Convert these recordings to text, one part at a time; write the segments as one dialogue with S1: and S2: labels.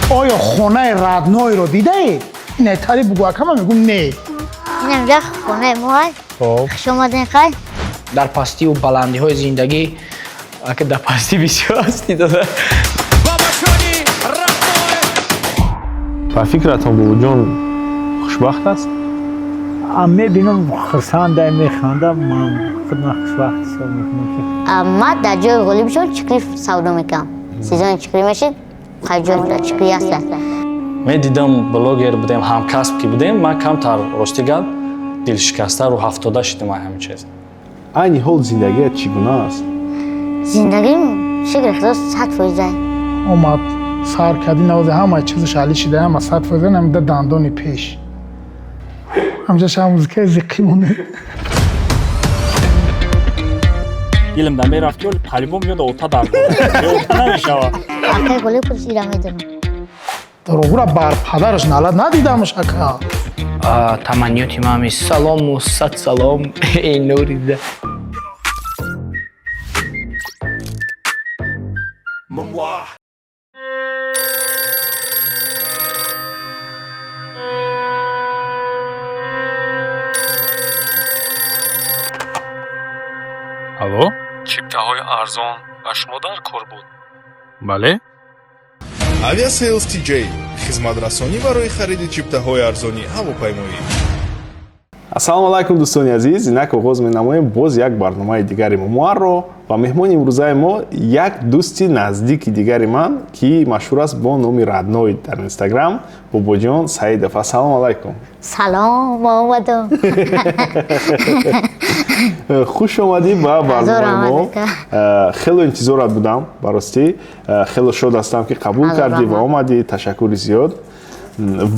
S1: آیا خانه ردنای رو دیده؟ نه تاری بگو اکم میگم نه.
S2: اینجا خونه مای.
S3: خب
S2: شما دنخواه؟
S4: در پستی و بلندی های زندگی اگه در پستی بسیار هستی داده.
S3: با فکرتون بابا جان خوشبخت است؟
S5: میبینم خرسنده میخنده من خودم خوشبخت حساب میکنم.
S2: ما در جای غلیب شد چکری سودا میکنم. سیزن چکری میشید خیلی جای چکری هست.
S6: من دیدم بلاگر بودیم همکسب که بودیم من کمتر راستی دل شکسته رو 70 شدیم همین چیز.
S3: این حال زندگی چگونه است؟
S2: زندگیم شکر خدا 100%
S1: اومد سر کردی نوازه همه چیزش علی شده همه 100% نمیده دندانی پیش. همجا شما موزیکای زیقی مونه.
S7: دلم در میرفت که قلبم میاد اوتا در بود نمیشوه.
S2: اکه غلیب کسی را میدونم.
S1: دروغ را بر پدرش نالد ندیدمش اکا.
S4: تمنیاتی من همی سلام و صد سلام این نوری ده.
S7: الو чиптаҳои арзон ба шумо дар кор буд? Бале?
S8: Aviasales TJ хизматрасонӣ барои хариди чиптаҳои арзонӣ ҳавопаймоӣ.
S3: ассалому алайкум дӯстони азиз, инак оғоз менамоем боз як барномаи дигари мумоарро ва меҳмони имрӯзаи мо як дӯсти наздики дигари ман ки машҳур аст бо номи Радной дар Инстаграм, Бобоҷон Саидов. Ассалому алайкум.
S2: سلام محمدو.
S3: хуш омадӣ ба барномаи мо. хело интизорат будам барости. хело шод ҳастам ки қабул кардӣ ва омадӣ. ташаккури зиёд.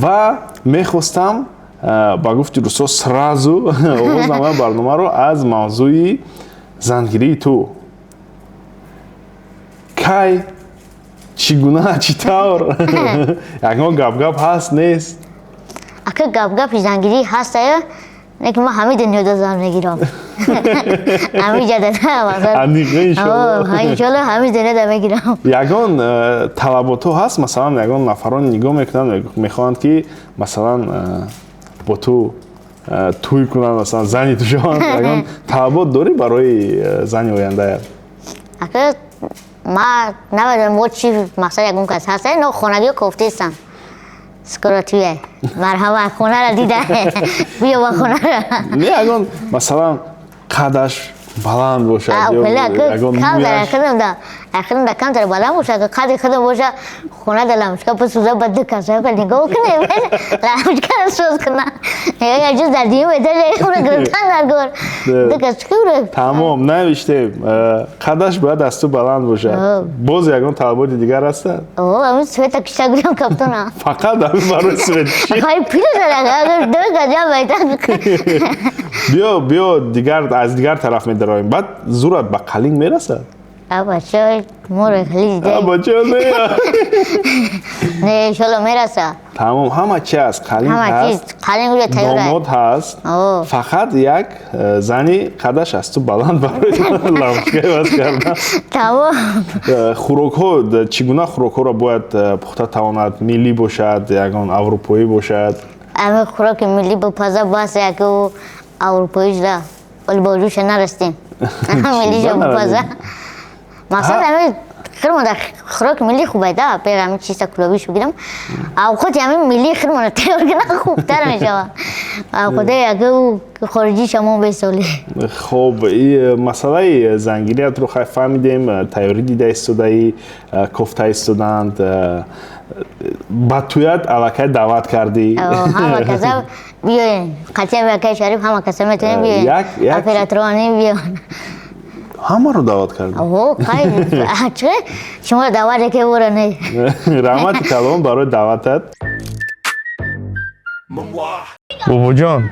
S3: ва мехостам ба гуфти рӯсо сразу оғоз намоям барномаро аз мавзӯи зангирии ту. кай чӣ гуна чӣ тавр ягон гап ҳаст нест?
S2: اکه گپ زنگیری هست نه که ما همه دنیا دو زن میگیرم. همه جده نه مثلا.
S3: اندیقه انشالله.
S2: انشالله همه دنیا دو میگیرم.
S3: ягон талаботҳо ҳаст масалан ягон нафарон нигоҳ мекунанд мехоҳанд ки масалан бо ту туй кунанд масалан зани ту шаванд. ягон талабот дорӣ барои зани ояндаят?
S2: اکه ما نمیدونم بود چی مثلا یکون کس هست نه خونگی و کوفتیستم. سکراتیه مرحبا خونه را دیده بیا با خونه را
S3: не ягон масалан қадаш баланд бошад ягон
S2: اخیرم در کم تر بالا باشه که قدی خدا باشه خونه دلمشکا پس سوزا بده کسایی که نگاه کنه لمشکا را سوز کنه یا جز در دیو بیده اونه گرفتن در گور دکه چکوره
S3: тамом навиштем қадаш бояд аз ту баланд бошад боз ягон талаботи дигар ҳастад?
S2: همین سویتا کشتا گویم کپتونا
S3: фақат ҳамин барои светчи
S2: خواهی پیلو داره اگر دو گجا بیده
S3: биё дигар аз дигар тараф медароем баъд зурат ба қалин мерасад?
S2: بچه مور خلیج ده
S3: бача
S2: نه انشالله میرسه
S3: тамом ҳама чи ҳаст қалин ҳаст
S2: قلین گویا تیوره
S3: номод ҳаст фақат як зани қадаш аз ту баланд барои лампочка иваз кардан
S2: تمام
S3: хӯрокҳо чӣ гуна хӯрокҳоро бояд пухта тавонад миллӣ бошад ягон аврупоӣ бошад?
S2: همه خوراک ملی با پازا باست یکو اروپاییش دا ولی با جوش نرستیم ملیش با پازا مقصد همه خیلی من در خوراک ملی خوبه دا پیر همه چیزا کلابیش بگیرم او خود همه ملی خیلی من تیور کنه خوبتر میشه او خود یکو خارجی شما بیسالی
S3: خب مسئله زنگیریت رو خیلی فهمیدیم تیاری دیده ایستودهی کوفته ایستودند با تویت علاقه دعوت کردی
S2: همه کسا بیاین قطعه بیاکه شریف همه کسا میتونیم بیاین اپراترانی بیاین
S3: همه رو دعوت کردی؟
S2: اوه خیلی چه؟ شما دعوت که برو نه
S3: رحمت کلام برای دعوتت بابا جان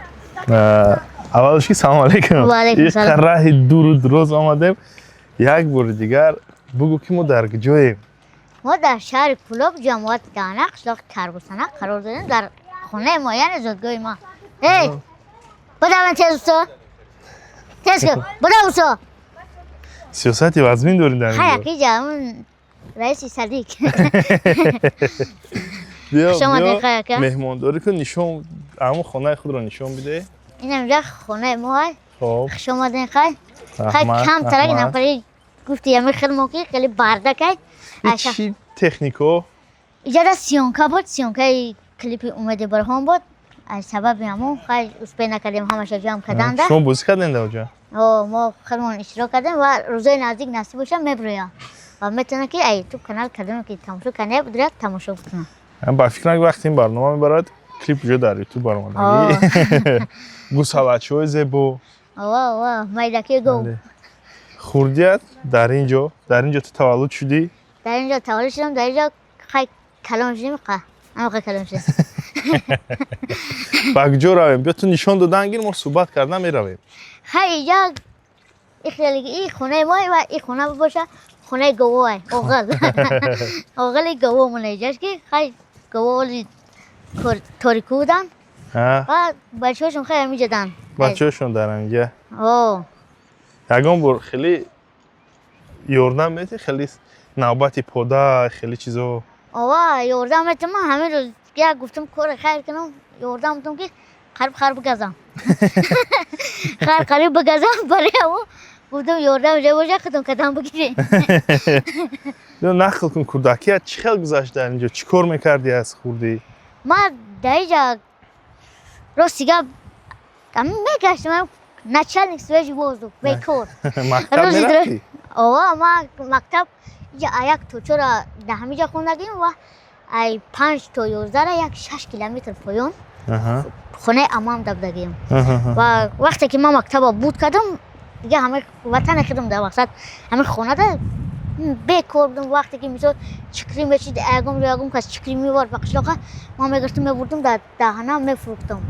S3: اولش که سلام علیکم
S2: و علیکم سلام
S3: یک راه دور و دراز آمدیم یک بار دیگر بگو که ما در کجاییم؟
S2: ما در شهر کلوب جماعت دانق قشلاق کربوسنق قرار دادیم در خونه معین زادگاه ما ای بدون تیز اوسا تیز کن بدون اوسا
S3: سیاستی وزمین داریم در اینجا
S2: خیلی جامون رئیسی صدیق
S3: بیا
S2: خوش آمدید خیلی که
S3: مهمانداری کن نشون اما خانه خود رو نشون بده
S2: این اینجا خونه ما های
S3: خب
S2: خوش آمدید خیلی
S3: رحمت،
S2: کم ترک
S3: رحمت.
S2: نفری گفتی همه خیلی خیلی برده که
S3: این چی تکنیکو
S2: اینجا دا سیونکا بود سیونکای کلیپ اومده برهام بود از سبب همون خیلی اسپی نکردیم همش جمع کردن ده
S3: شما بازی کردین در اونجا
S2: ما خیلی اشتراک کردیم و روزای نزدیک نصیب باشه میبرویم و میتونه که ای تو کانال کردن که تماشا کنه بدرد تماشا بکنم
S3: من با فکر نکنم وقتی این برنامه میبرد کلیپ جو در یوتیوب برآمدگی گوسالچو زبو
S2: واه مایدکی گو
S3: خوردیت در اینجا تو تولد شدی
S2: در اینجا تولد شدم در اینجا خیلی کلان شدیم اما خیلی کلان شدیم
S3: بگجا رویم بیا تو نشان دادن گیر ما صحبت کردن میرویم
S2: خیلی اینجا این خونه مای و این خونه باشه خونه گواه اوغل اوغل گواه مونه اینجاست که خیلی گواه تاریکو بودن و بچه هاشون خیلی همی جدن
S3: بچه هاشون در اینجا
S2: اوه
S3: یکم بر خیلی یوردن میتی خیلی نوبتی پودا خیلی چیزو
S2: اوه یوردم میتونم همه روز که گفتم کار خیر کنم یوردم میتونم که خرب بگذم خرب بگذم برای همون گفتم یوردم جای باشه خودم کدام بگیریم
S3: بیا نقل کن کودکیت چی خیلی گذشت در اینجا چی کار میکردی از خوردی
S2: ما در اینجا راستیگه میگشتم начальник свежий воздух бекор
S3: مکتب میرفتی
S2: اوه ما مکتب یک تو چرا در همینجا خوندگیم و ای 5 تا 11 را یک 6 کیلومتر پایین خونه امام دبدگیم و وقتی که ما مکتب بود کردم دیگه همه وطن خودم در وقت همه خونه ده بکار بودم وقتی که میشد چکری میشید اگم که چکری میوارد و قشلاقه ما میگرفتم میبردم در دهانه میفروختم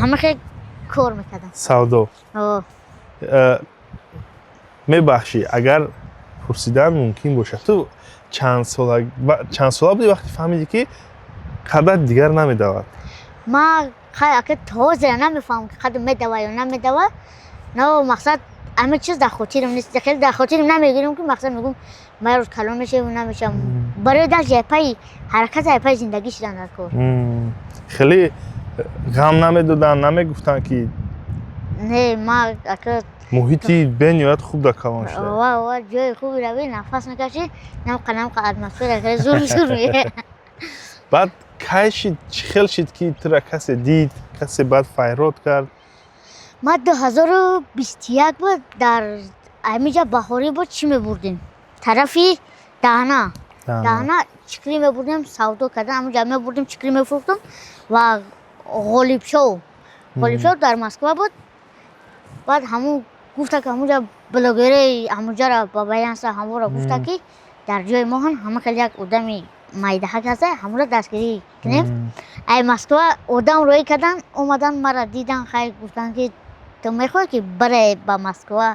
S2: همه خیلی کار میکردم
S3: سودا میبخشی اگر پرسیدن ممکن باشه تو چند سال بودی وقتی فهمیدی که قدر دیگر نمیدود
S2: ما خیلی اگه تازه نمیفهم که قدر میدوه یا نمیدوه نه مقصد همه چیز در خاطرم نیست خیلی در خاطرم نمیگیرم که مقصد میگم من روز کلان میشه و نمیشم برای در جپای حرکت جپای زندگی شدن در کار
S3: خیلی غم نمیدادن نمیگفتن که
S2: نه ما اگه
S3: محیطی بینیات خوب در کلان شده
S2: واه جای خوبی روی نفس میکشی نم قلم که اتمسفر خیلی زور میه
S3: بعد کایشید چی خیلی شد که تو را کسی دید کسی بعد فیرات کرد
S2: ما 2021 بود در همینجا بهاری بود چی میبردیم طرفی دهنا چکری میبردیم سودا کردن همونجا میبردیم چکری میفروختم و غالیب شو در مسکو بود بعد همون گفته که همونجا بلاگره همونجا را با بیانسه همون را گفته که در جای ما همه خیلی یک آدمی مایدهک هسته همون را دستگیری کنیم ای مسکو آدم روی کردن اومدن مرا دیدن خیلی گفتن که تو میخوای که برای با مسکو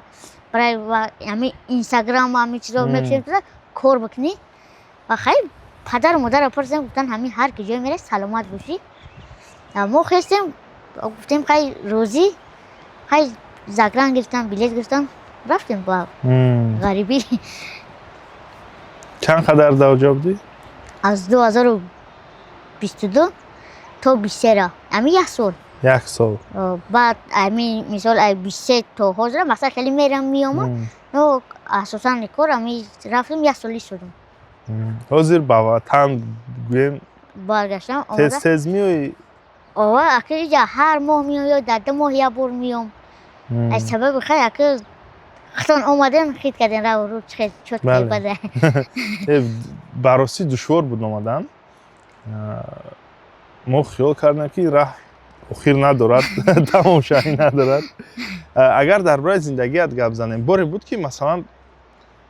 S2: برای همین اینستاگرام و همین چیزا میکشیم کار بکنی و خیلی پدر و مادر پرسیدم گفتن همین هر کی جای میره سلامت باشی ما خواستیم گفتیم خیلی روزی خیلی زگران گرفتم بلیط گرفتم رفتیم با غریبی
S3: چند قدر در اونجا بودی؟
S2: از 2022 تا 23 را همین یک سال بعد همین مثال 23 تا حاضر مثلا خیلی میرم میامم نو اساسا کار همین رفتیم یک سالی شدم
S3: حاضر با وطن گویم
S2: برگشتم
S3: تز میوی
S2: اوه اکیجا هر ماه میام یا در 2 ماه یک بار میام از سبب خیلی اکیج خطان اومدن خیلی کردن رو خیلی چوت بده
S3: بررسی دشوار بود اومدن ما خیال کردیم که راه اخیر ندارد تماشایی ندارد اگر درباره زندگیت گپ زنیم باری بود که مثلا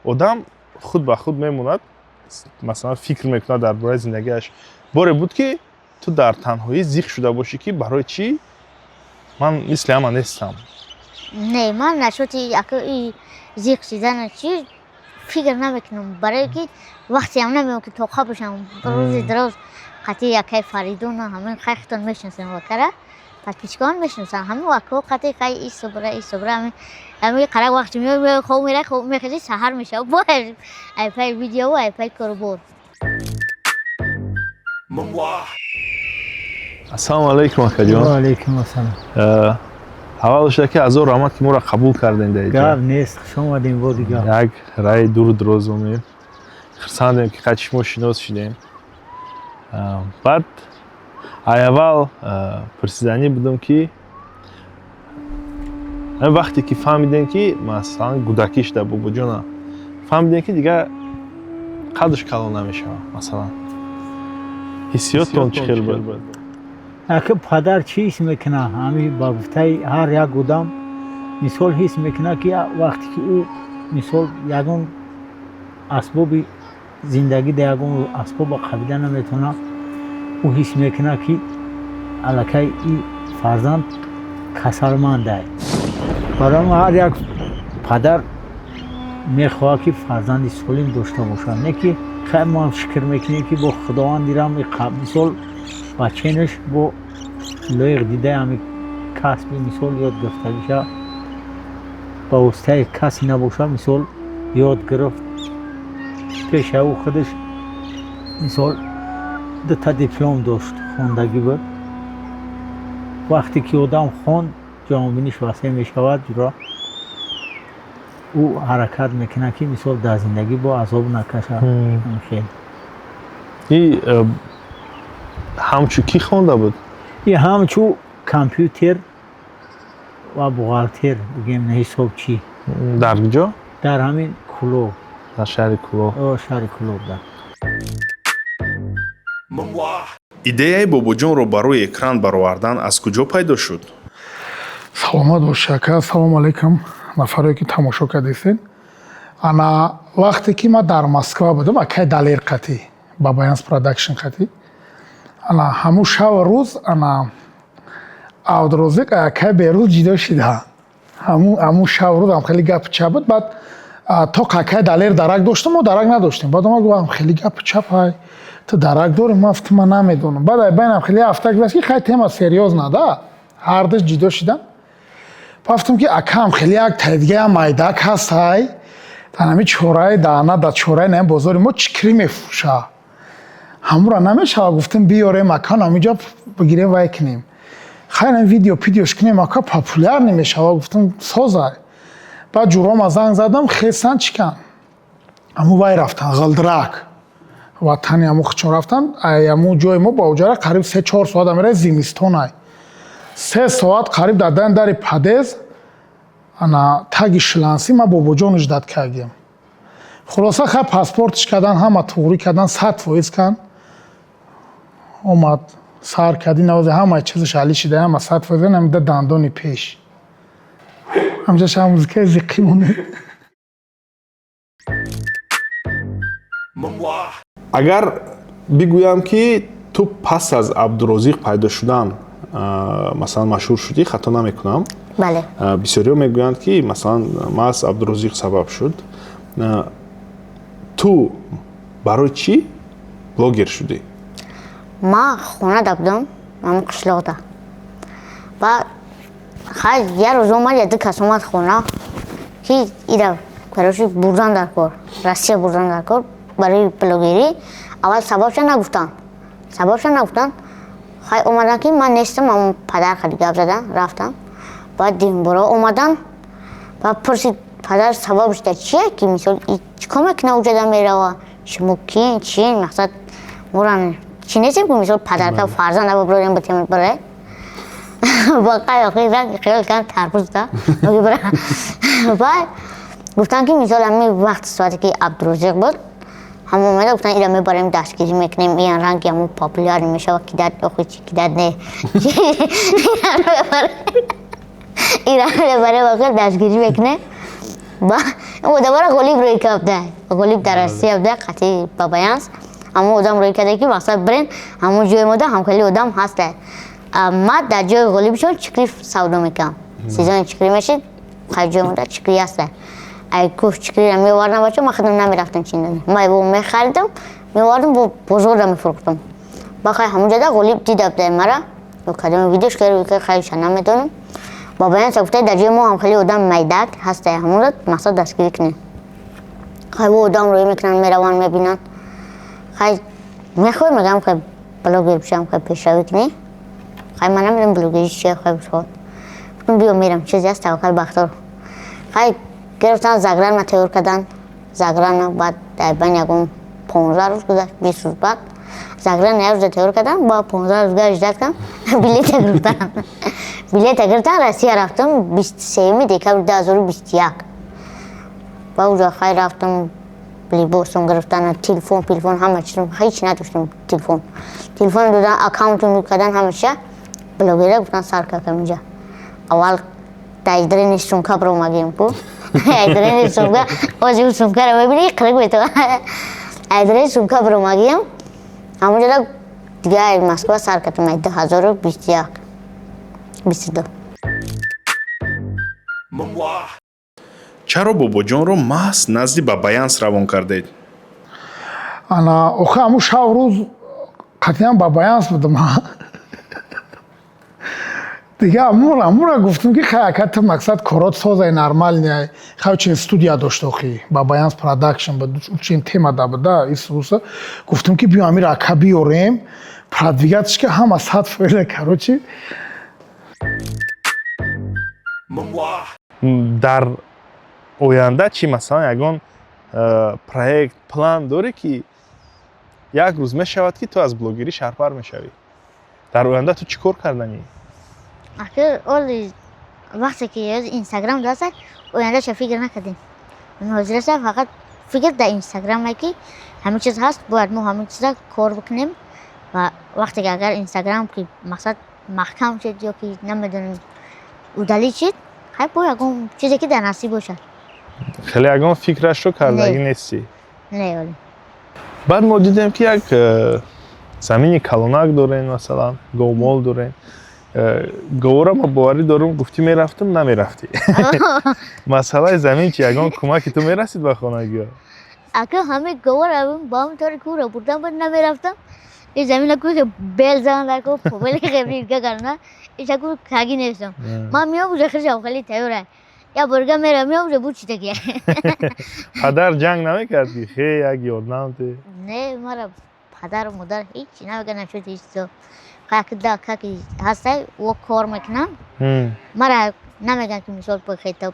S3: آدم خود به خود میموند مثلا فکر میکنه درباره زندگیش باری بود که تو در تنهایی زیخ شده باشی که برای چی من مثل همه نیستم
S2: نه من نشوتی اگه زیخ شدن چی فکر نمیکنم برای که وقتی هم نمیام که تو خواب بشم روز دراز قطعی یکی فریدون همین خیختان میشنسن وکره پس پیچکان میشنسن همین وکو قطعی خیلی ای صبره همین قرار وقتی میام خواب میره خواب میخوزی سهر میشه باید ای پای ویدیو و ای پای کربور
S3: ассалому алайкум акаҷон.
S5: ва алайкум ассалом.
S3: аввалошда ки азор раҳмат ки моро қабул кардем дар инҷо.
S5: гап нест, хуш омадем бо дигар.
S3: як раҳи дур дроз омем. хурсандем ки қад шумо шинос шудем. баъд аввал пурсиданӣ будам ки вақте ки фаҳмидем ки масалан гудакӣ шуда бобоҷона фаҳмидем ки дигар қадуш калон намешавад. масалан ҳиссиёттон чӣ хел буд?
S5: ака падар чӣ ҳис мекуна ҳами ба гуфтаи ҳар як одам мисол ҳис мекуна ки вақте ки ӯ мисол ягон асбоби зиндагӣ дар ягон асбоба қабида наметавона ӯ ҳис мекуна ки аллакай и фарзанд касалманд аст. барои ҳар як падар мехоҳад ки фарзанди солим дошта бошад, не ки хеле мо шукр мекунем ки бо худованд дирам мисол баченаш бо лоиқ дидаи ҳами касби мисол ёд гирифтагиша ба воситаи касе набоша мисол ёд гирифт пеша ӯ худаш мисол дута диплом дошт хондагӣ буд. вақте ки одам хонд ҷомобиниш васеъ мешавад ҷуро ӯ ҳаракат мекунад ки мисол дар зиндагӣ бо азоб накашад.
S3: и ҳамчу кӣ хонда буд?
S5: и ҳамчу компютер ва бухгалтер бигем ҳисобчӣ
S3: дар ҷо?
S5: дар ҳамин Кӯлоб,
S3: дар шаҳри Кӯлоб.
S5: шаҳри Кӯлоб.
S8: идеяи бобоҷонро барои экран баровардан аз куҷо пайдо шуд?
S1: саломат бош ака. ассалому алайкум нафаре ки тамошо кардесен. ана вақте ки ма дар Москва будам акай далер қатӣ бабаянс продакшн қатӣ ана ҳамун шав рӯз ана авдрозик акай берӯз ҷидо шида ҳамун шав рӯз ам хеле гапу чап буд. баъд то какай далер дарак доштам мо дарак надоштем. баъд омад гуфтам хеле гапу чап ай ту дарак дорӣ ма ма намедонам. баъд ай байнам хеле ҳафта гуфт ки хай тема серьёзна да ҳардаш ҷидо шидан. гуфтам ки акам хеле як тайдигая майдак ҳаст ай танами чораи дана да чораи наи бозори мо чикрӣ мефурӯша ҳамура намешава. гуфтем биёрем акан ҳаминҷо бигирем вай кунем хайрам видео пидеош кунем ака популяр намешава. гуфтам созай. баъд ҷурома занг задам хесан чикан ҳаму вай рафтан ғилдирак ватани ҳаму хичон рафтан ҳаму ҷои мо ба уҷара қариб 3-4 соат амераи зимистон ай 3 соат қариб дар дани дари падез ана таги шланси ма бобоҷониш дад кардем. хулоса хай паспортиш кардан ҳама туғрӣ кардан 100% кан омад сар карди навозе ҳамаи чизаш ҳалӣ шида ҳама 100% намида дандони пеш ҳамҷаш ҳам музикаи зиққӣ монед.
S3: агар бигӯям ки ту пас аз Абдурозиқ пайдо шудан масалан машҳур шудӣ хато намекунам?
S2: бале.
S3: бисёриҳо мегӯянд ки масалан ман аз Абдурозиқ сабаб шуд. ту барои чӣ блогер шудӣ?
S2: ма хонада будам ҳамин қишлоқда. баъд хай як рӯз омад яду кас омад хона ки ида кароши бурдан дар кор Россия бурдан дар кор барои блогерӣ. аввал сабабша нагуфтанд хай омадан ки ман нестам ҳамун падар хади гап задан рафтам. баъд димбора омадан баъд пурсид падар сабабш да чие ки мисол чикор мекуна уҷада мерава шумо кин чин мақсад муран чи нестем ки мисол падарка фарзанда боброрем ба теми бора бақай охир хиёл кан тарбуз да баъд гуфтан ки мисол ҳамин вақти соате ки Абдурозиқ буд ҳамон омада гуфтан ида мебарем дастгирӣ мекунем ин ранги ҳамун популяр мешава кидат охи чи кидат не иран мебарем охир дастгирӣ мекунем. одамара ғолиб рӯй карда ғолиб дар Россия буда қатъи бабаянс ҳамун одам рӯй карда ки мақсад бирен ҳамун ҷои мода ҳам хеле одам ҳаста. ма дар ҷои ғолибшон чикрӣ савдо мекунам сезони чикрӣ мешид хай ҷои мода чикрӣ ҳаста. ай кӯш чикрира меовардам бача ма худам намерафтам чиндани майбо мехаридам меовардам бо бозорда мефурӯхтам. бахай ҳамунҷода ғолиб дида буда мара кадоми видеош кара хайша намедонам. бабаян сагуфта дар ҷои мо ҳам хеле одам майдак ҳаста ҳамунро мақсад дастгирӣ кунем. хай бо одам рӯй мекунанд мераванд мебинанд хай мехоҳем мегам блогер بشم خیلی پیشروی کنی خیلی منم میرم بلوگری چیه خیلی بشود گفتم بیا میرم چیزی هست توکل بختار خیلی گرفتن زگران ما تیور کردن زگران بعد در بین یکم 15 روز گذشت 20 روز بعد زگران یه روز تیور کردن با 15 روز اجازت کردم بلیط گرفتم بلیط گرفتم روسیه رفتم 23 دکتر 2021 با اونجا خیلی رفتم لیباسم گرفتن تلفن همه چیزم هیچ نداشتم تلفن دادن اکانتم کردن همیشه بلوگره گفتن سر کردم اینجا اول تایدرین سونکا برو مگیم کو تایدرین سونکا اوزی سونکا رو ببینی کلیک بیتو تایدرین سونکا برو مگیم همونجا دیگه مسکو سر کردم 2021 22
S8: чаро бобоҷонро маҳз назди бабаянс равон кардед
S1: ана охи ҳамун шав рӯз қатъиян бабаянс будам دیگه امورا گفتم که خیلی مقصد کارات سازه نرمال خیلی چین استودیا داشته خیلی با بیانس پرودکشن با چین تیما دا بوده ایسوسا گفتم که بیا امیر اکا بیاریم پرودویگاتش که هم از حد فعله کاروچی
S3: در оянда чӣ масалан ягон проект план дорӣ ки як рӯз мешавад ки ту аз блогерӣ шарпар мешавӣ дар оянда ту чӣ кор карданӣ
S2: آخه اولی وقتی که از اینستاگرام داشت اوینده چه فکر نکردیم مناظره فقط فکر در اینستاگرام که همه چیز هست باید ما همه چیز کار بکنیم و وقتی که اگر اینستاگرام که مقصد محکم شد یا که نمیدونیم اودالی شد خیلی باید اون چیزی که در نصیب باشه
S3: خیلی یگان فکرش رو کردگی نیستی
S2: نه اولی
S3: بعد ما دیدیم که یک زمینی کلونک دارین مثلا گومول دارین گوره ما باوری دارم گفتی میرفتم نمیرفتی مسئله زمین چی یگان کمکی تو میرسید به خانگی ها
S2: اگه همه گوره با هم طور کوره بردم باید نمیرفتم این زمین که بیل زن لکو پوبل خبری که کرنا ایشا که کاگی نیستم ما میام بوده خیلی خیلی تیوره یا برگه میرم میام بوده بود چی تکیه
S3: پدر جنگ نمیکردی خیلی یک یادنام تی
S2: نه مرا پدر و مادر هیچی نمیگه نشد هیچ تو که هسته و کار میکنن مرا نمیگن که مثال بخیت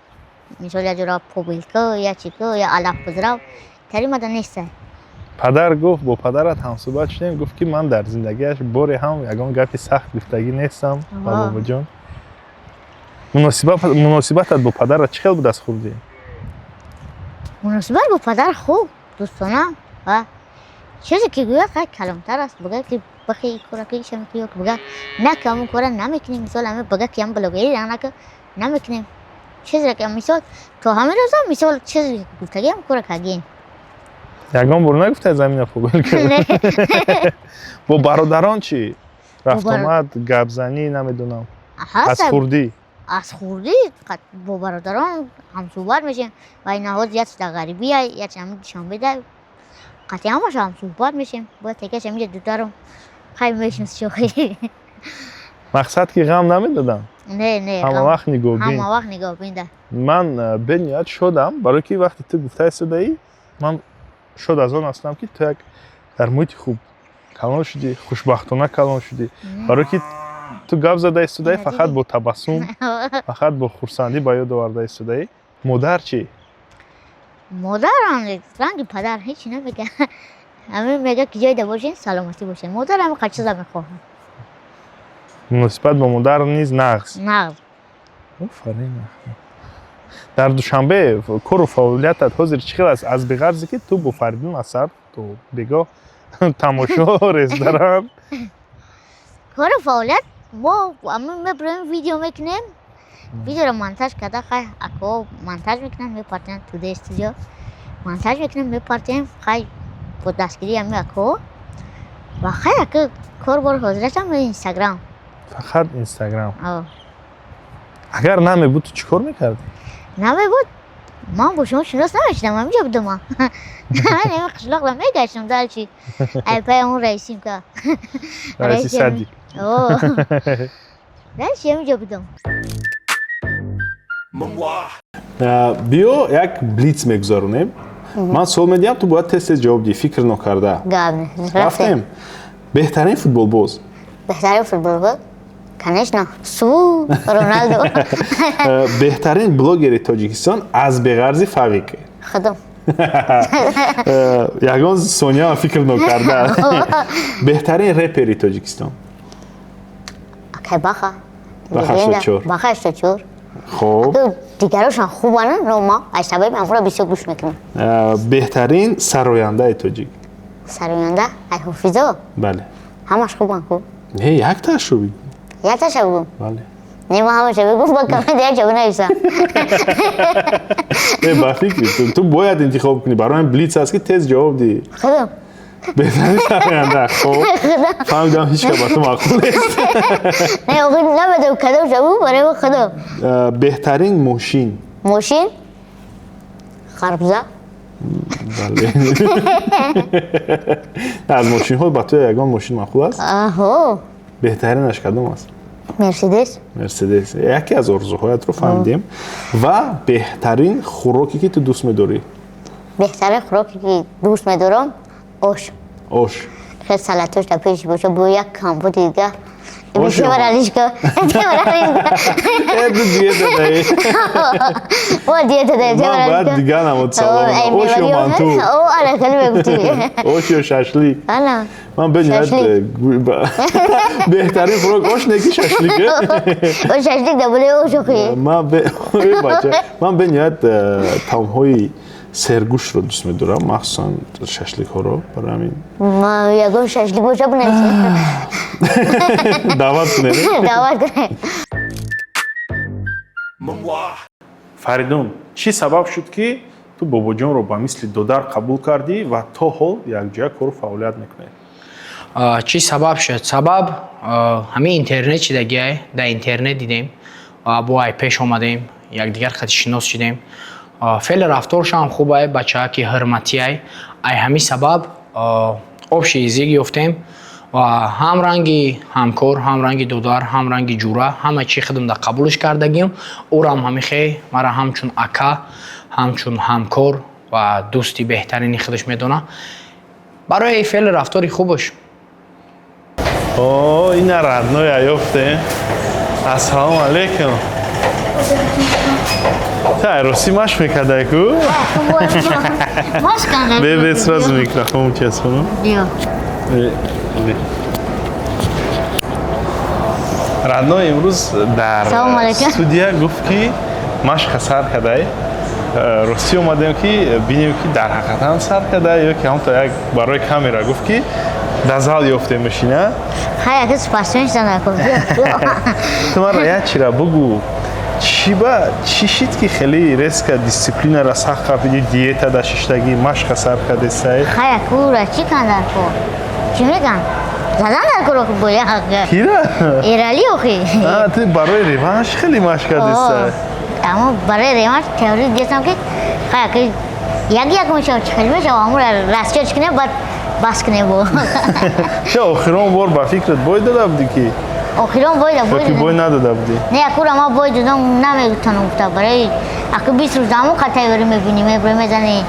S2: مثال یا جورا پوبیل که یا چی که یا علاق بزراو تری مده نیسته
S3: پدر گفت با پدرت هم صحبت شدیم گفت که من در زندگیش باری هم یگان گپی سخت گفتگی نیستم بابا جان مناسبتت با پدرت چه خیلی بود از خوردی؟
S2: مناسبت با پدر خوب دوستانه و چیزی که گویا خیلی کلمتر است بگه که بخی کورا که ایشم که بگه نه که همون کورا نمیکنیم مثال همه بگه که هم بلوگری نه که نمیکنیم چیزی که مثال تو همه روزا مثال چیزی گفتگی هم کورا کگین
S3: یگان برو نگفته زمین فوبل کرد با برادران چی؟ رفت آمد گبزنی نمیدونم از خوردی؟
S2: از خوردی با برادران هم صحبت میشیم و این نهاز یه چیز غریبی یه چیز همون شنبه ده قطعی همش هم صحبت میشیم باید تکش همیشه دوتارم خیلی میشنست شوخی
S3: مقصد که غم نمیدادم
S2: نه
S3: همه وقت نگاه بین
S2: همه وقت نگاه بین
S3: من بنیاد شدم برای که وقتی تو گفته استودایی من شد از آن هستم که تو یک در محیط خوب کلان شدی خوشبختانه کلان شدی برای که تو گپ زده استودایی فقط با تبسم فقط با خرسندی با یاد آورده استودایی مادر چی؟
S2: مادرم رنگ پدر هیچی نمیگه همه میگه که جای باشین سلامتی باشین مادر همه قچه زمین خواهم
S3: مناسبت با مادر نیز نقص
S2: نقص
S3: آفرین در دوشنبه کار و فعالیتت حاضر چقدر است از بغرضی که تو با فریدون اثر تو بگاه تماشا رستوران
S2: کار و فعالیت ما میبریم ویدیو میکنیم ویدیو رو مونتاژ کرده خیلی اکو مونتاژ میکنن میپارتیم تو دی استودیو مونتاژ میکنیم میپارتیم خیلی با دستگیری همی اکو و خیلی اکو کار بار حاضرش هم اینستاگرام
S3: فقط اینستاگرام اگر نمی بود تو چی کار میکردی؟
S2: نمی بود من با شما شناس نمیشنم همینجا بودم من همین قشلاق رو میگشتم در چی ای پای اون رئیسیم که
S3: رئیسی صدیق
S2: در چی همینجا بودم
S3: بیو یک بلیتز میگذارونیم من سوال میدیم تو باید تست جواب دی فکر نکرده
S2: گابنه
S3: رفتیم беҳтарин футболбоз.
S2: بهترین فوتبال کنشنا سو رونالدو
S3: беҳтарин блогери тоҷикистон аз беғарзи фавик.
S2: خدم
S3: ягон сониям фикр накарда. беҳтарин репери тоҷикистон.
S2: که باخا
S3: Baxa Shachor.
S2: باخا شچور
S3: хоб
S2: تو دیگرشان خوبانه نو ما اشتباهی من فورا بیشتر گوش میکنم
S3: беҳтарин сарояндаи тоҷик.
S2: سرینده ای حفیظو
S3: бале.
S2: همش خوبان خوب
S3: яктаашро бигӯ.
S2: یا تا شبگم
S3: бале.
S2: نیما همه شبگم با کمه چگونه ایسا
S3: ба фикри ту бояд интихоб кунӣ. барои ман блиц аст ки тез ҷавоб диҳӣ.
S2: خدم
S3: беҳтарин сароянда. хоб фаҳмидам ҳеҷ ка ба ту маъқул нест.
S2: نه اوقید نمیدم کدوم شبگم برای ما خدم
S3: беҳтарин мошин.
S2: موشین خربزه
S3: бале. аз мошинҳо ба ту ягон мошин маъқул аст.
S2: آهو
S3: беҳтаринаш кадом аст?
S2: مرسیدس
S3: мерседес. яке аз орзуҳоятро фаҳмидем. ва беҳтарин хӯроке ки ту дӯст медорӣ.
S2: بهتره خوراکی که دوست میدارم آش
S3: ош.
S2: خیلی سلطش تا پیش باشه با یک کمپوت دیگه
S3: آش
S2: بیشه
S3: یا؟
S2: برالیش که
S3: ду диета даи.
S2: او دیت ده
S3: ман баъд дигар намуд салом. ош ё манту.
S2: او آره خیلی بگوتی
S3: ош ё шашлик.
S2: آنا
S3: ман бениҳоят
S2: Шашлик.
S3: беҳтарин хӯрок ош не ки шашлик.
S2: او ششلیک ده بله او شوخی
S3: ман бениҳоят таомҳои сергӯштро дӯст медорам, махсусан шашликҳоро. барои ҳамин
S2: ما یکم ششلیک باشه بنویسه
S3: даъват кунед.
S2: دعوت کنه
S8: фаридун чӣ сабаб шуд ки ту бобоҷонро ба мисли додар қабул кардӣ ва то ҳол якҷоя кору фаъолият мекунед?
S4: چی سبب شد؟ سبب همین اینترنت چی دیگه در اینترنت دیدیم با ای پیش آمدیم یک دیگر خط شناس شدیم فعل رفتارش هم خوبه بچه ها که حرمتی ای همین سبب آبش ایزی گفتیم و هم رنگی همکار هم رنگی دودار هم رنگی جوره همه چی خودم در قبولش کردگیم او را هم همیخه مرا همچون اکا همچون همکار و دوستی بهترینی خودش میدونه برای فعل رفتاری خوبش
S3: ина радноя ёфте. ассалому алайкум. рости маш мекардай ку?
S2: ماش کنه
S3: бе сразу микрофон часпону.
S2: بیا
S3: радно имрӯз дар
S2: Салому алайкум.
S3: студия гуфт ки машқа сар кардай. ростӣ омадем ки бинем ки дар ҳақиқатан сар кардай ё ки ҳамто як барои камера гуфт ки дар зал ёфтем машина.
S2: خیلی کس پاسپورت نکن
S3: ту мара ячира бугӯ чӣ шид ки хеле резка дисциплинаро сахт кардиди диета дар шиштагӣ машқа сар кардесай?
S2: خیلی کوره چی کن در کو چی میگن زدن در کو رو بویا
S3: кира?
S2: ایرالی اوخی
S3: ту барои реванш хеле маш кардесай.
S2: اما برای ریمات تئوری دیدم که خیلی یک میشه خیلی میشه امور راستش کنه بعد بس کنه بو
S3: чӣ охирон бор ба фикрат бой дада будӣ ки
S2: آخرام باید
S3: ё ки бой надада будӣ?
S2: نه کوره ما باید دادم نمیتونم گفته برای اگه 20 روز دامو قطعی بریم میبینیم میبریم میزنی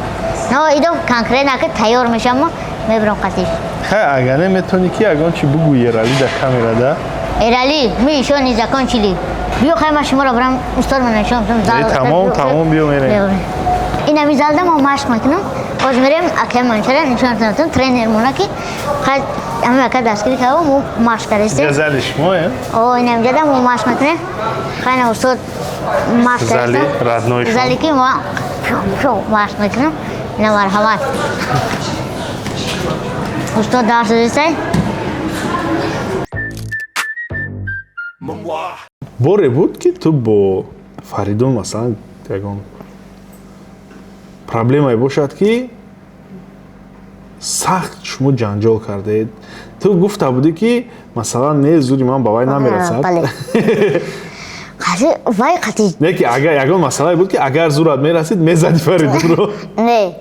S2: نه ایدو کنکره نکه تیار میشم ما میبرم قطعیش
S3: хай агар наметавонӣ ки ягон чӣ бугӯ ералӣ дар камерада.
S2: ایرالی میشو نیزکان چیلی بیو خیلی ما شما رو برم استاد من نشون
S3: тамом биё мерем.
S2: این همی زالده ما مشق میکنم باز میریم اکه منشره نشون تنتون ترینر مونا که خیلی همه اکه دستگیری که مو مشق کردسته
S3: газали шумо
S2: او این هم جده مو مشق میکنه خیلی استاد مشق
S3: зали
S2: کردسته
S3: раднои шумо.
S2: زالی که ما مشق میکنم این مرحمت استاد درس دیسته
S3: боре буд ки ту бо фаридун масалан ягон проблемае бошад ки сахт шумо ҷанҷол кардед. ту гуфта будӣ ки масалан не зуди ман ба вай намерасад.
S2: بله خیلی وای قطعی
S3: не ки агар ягон масъалае буд ки агар зурат мерасид мезади фаридунро.
S2: نه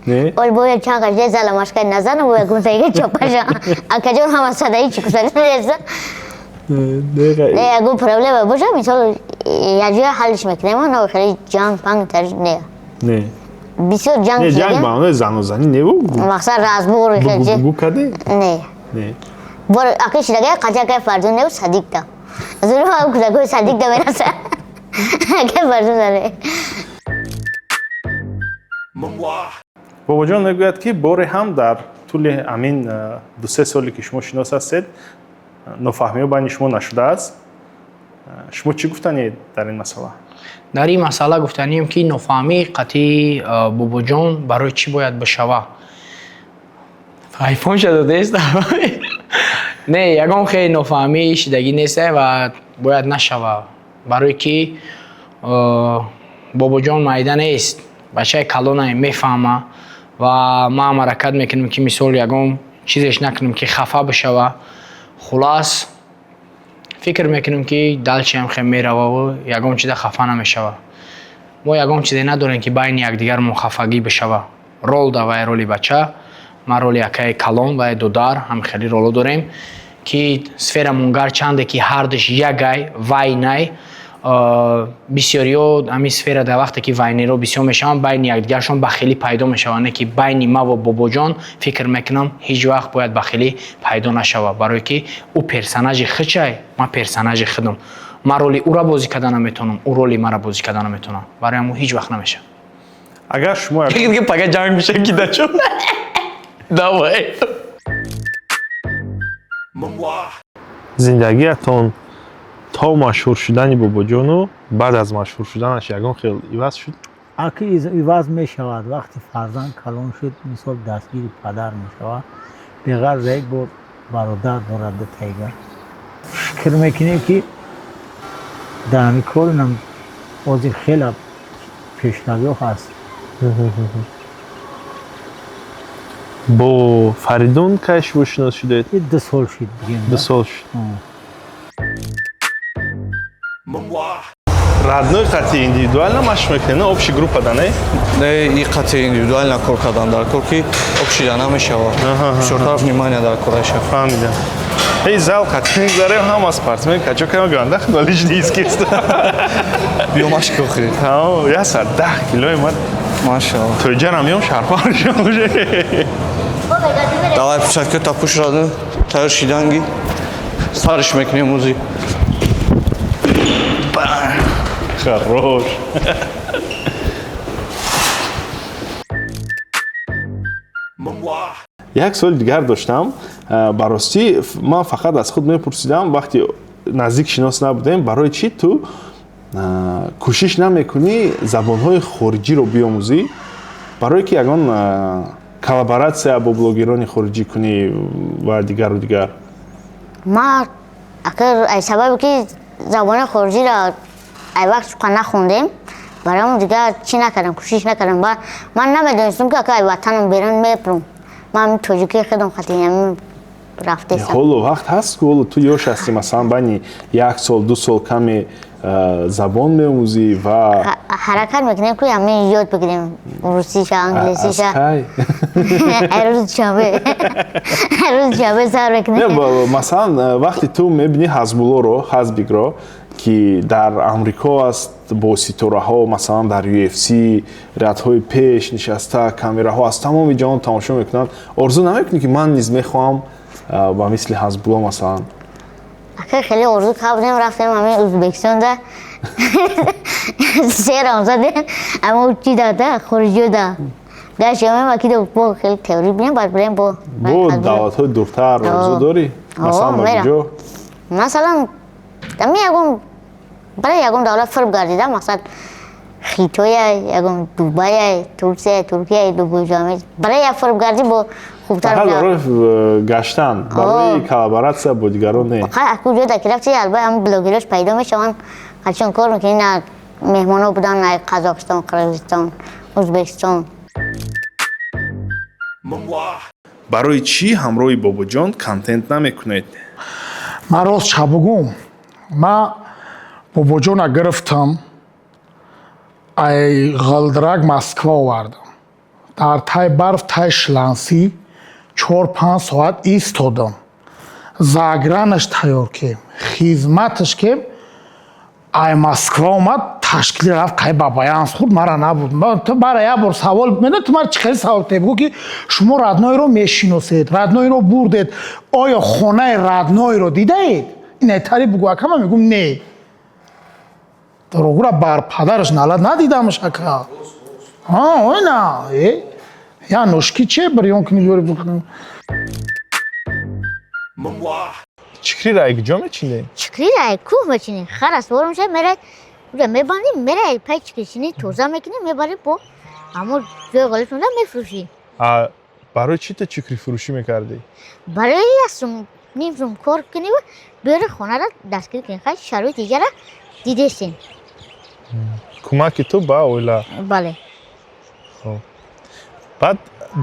S3: не
S2: ول باید چند کشته زل مشکل نزنه و یکون سایگه چوپشا اکجور همه صدایی چی کسانی نیسته نه یکون پرابلم باشه مثال یه جای حلش میکنیم نه خیلی جنگ پنگ ترش نه
S3: не
S2: بسیار جنگ
S3: не ҷанг
S2: شدیم
S3: ба онои занозанӣ небу
S2: مقصد رازبور خیلی
S3: гу каде
S2: نه
S3: не
S2: بار اکیش لگه قطعه که فرزون نه صدیق تا ضرور هم کجا صدیق تا میرسه که فرزون داره
S8: бобоҷон мегӯяд ки боре ҳам дар тӯли ҳамин 2-3 соле ки шумо шинос ҳастед нофаҳмиҳо байни шумо нашудааст. шумо чӣ гуфтанед дар ин масъала?
S4: дар ин масъала гуфтанем ки нофаҳмии қатъии бобоҷон барои чӣ бояд бишава. айфон шудадест не ягон хеле нофаҳмии шидагӣ нест ва бояд нашава барое ки бобоҷон майда нест бачаи калоне мефаҳма ва ма ҳаракат мекунем ки мисол ягон чизеш накунем ки хафа бишава. хулас фикр мекунем ки далчиам хел мерававу ягон чиза хафа намешава. мо ягон чизе надорем ки байни якдигармон хафагӣ бишава. рол да вай роли бача, ман роли якаи калон вай дудар ҳамихели роло дорем ки сферамон гарчанде ки ҳардаш ягай вай най бисёриҳо ҳамин сферада вақте ки вайнеро бисёр мешаванд байни якдигаршон бахилӣ пайдо мешаванд не ки байни ма ва бобоҷон фикр мекунам ҳеҷ вақт бояд бахилӣ пайдо нашава барое ки ӯ персонажи хичай ма персонажи худам ман роли ӯра бозӣ карда наметавонам ӯ роли мара бозӣ карда наметавонам барои ҳамон ҳеҷ вақт намешавад.
S8: агар шумо
S4: пага ҷанг меша кидачо давай
S8: зиндагиатон то машҳур шудани бобоҷону баъд аз машҳур шуданаш ягон хел иваз шуд?
S5: аки иваз мешавад вақти фарзанд калон шуд мисол дастгири падар мешавад беғарз як бор бародар дорад тайга фикр мекунем ки дар ҳамин коринам ҳозир хела пешравиҳо ҳаст.
S8: бо фаридун кай шумо шинос шудед?
S5: 2 сол шуд.
S8: 2 сол шуд. радной қатъи индивидуална машқ мекунед, общи группада не?
S6: Не, и қатъи индивидуална кор кардан дар кор ки общида намешавад. бисёртар внимания дар кор аша.
S8: Фаҳмидам. Эй зал қатъи мегузарем ҳама спортсмен качокам ганда худолиш дискист.
S6: биё машқ охир.
S8: Ҳао, я сар 10 кило ман.
S6: Машалла.
S8: Тоҷарам ям шарпаршам уже.
S6: Давай писатка тапуш раду тайёр шиданги старш мекунем узи.
S8: Хорош. як соли дигар доштам ба ростӣ ман фақат аз худ мепурсидам вақте наздик шинос набудем барои чӣ ту кӯшиш намекунӣ забонҳои хориҷиро биомӯзӣ барое ки ягон коллаборатсия бо блогерони хориҷӣ кунӣ ва дигару дигар.
S2: ما اگر ای سبب که زبان خارجی را ای وقت سخن نخوندیم برام دیگه چی نکردم کوشش نکردم من نمیدونستم که ای وطنم بیرون میپرم من توجیکی خودم خاطرم رفته سم
S8: ҳоло вақт ҳаст ки ҳоло ту ёш ҳастӣ масалан байни 1 сол 2 сол каме забон меомӯзӣ ва
S2: حرکت میکنیم که همه یاد بگیریم روسیش انگلیسیش هر روز شنبه سر بکنیم.
S8: مثلا وقتی تو میبینی حزب‌الله حزبیگرو که در آمریکا است با ستاره‌ها مثلا در UFC ردهای پیش نشسته کامراها از تمام جهان تماشا میکنن آرزو نمیکنی که من نیز میخوام با مثل حزب‌الله مثلا
S2: اخه خیلی آرزو کردیم رفتیم همین ازبکستان ده سیرم زده اما چی داده خارجی ده گشتیم وقتی با خیلی تئوری بینیم بعد بریم با
S8: دعوت‌های دورتر آرزو داری مثلا کجا
S2: مثلا دمی برای یگون دولت فرق گردیدم مثلا خیتوی یگون دبی ترکیه دبی جامعه برای یک فرق گردی با خوبتر
S8: فقط برای گشتن برای کلابراتسیا با دیگران نه
S2: کجا دکی رفتی البته هم بلاگراش پیدا میشون هرچند کار میکنی نه مهمانا بودن نه قزاقستان قرغیزستان ازبکستان
S8: برای چی ҳамроҳи бобоҷон контент намекунед
S1: ман рост ча бугум ман бобоҷона гирифтам ай ғалдирак москва овардам дар тай барф тай шлансӣ 4-5 соат истодам загранаш тайёр кем хизматаш кем ай москва омад ташкили рафт қай бабаянс худ мара набуд то бара я бор савол мена то мара чиқари савол тебгу ки шумо радноиро мешиносед радноиро бурдед оё хонаи радноиро дидаед ин тари бугу акама мегум не дорогура бар падараш нала надидам шака ойна я ношки че бирён кини ёри букунам
S8: чикри рай куҷо мечинед?
S2: чикри рай кӯҳ мечинем харас борум ша мерад мебандим мерай пай чикричини тоза мекунем мебарем бо ҳамон ҷои ғолибшуда мефурӯшӣ
S8: барои чӣ ту чикри фурӯшӣ мекардӣ?
S2: барои ясум нимсум кор кунем биёри хонара дастгирӣ кунем хай шароити дигара дидестем
S8: кӯмаки ту ба оила.
S2: бале
S8: баъд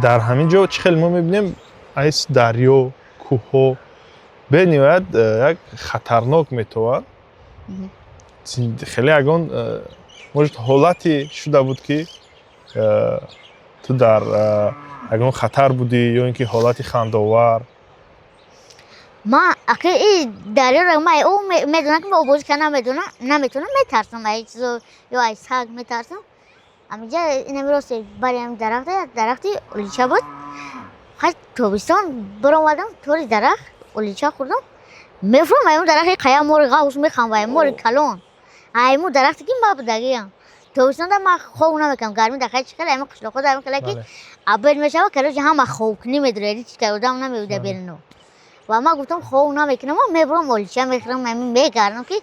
S8: дар ҳамин ҷо чӣ хеле мо мебинем айс дарё кӯҳҳо бениҳоят як хатарнок метавад хеле ягон может ҳолате шуда буд ки ту дар ягон хатар будӣ ё ин ки ҳолати хандаовар
S2: ма и дарёро ма ӯ медонам ки ма обозӣ карда наметавонам метарсам ай чизо ё ай саг метарсам аминҷа инами росте бари ҳамин дарахти олича буд ҳай тобистон баромадам тори дарахт олича хӯрдам мефурам айму дарахти қая мори ғавз мехам ва мори калон айму дарахти ки ма будагиям тобистонда ма хов намекам гарми дахай чикар айму қишлоқода айму кала ки абед мешава кароҷи ҳама ховкунӣ медура яни чикар одам намевида берино ва ма гуфтам хов намекунам ма мебурам олича мехӯрам айму мегардам ки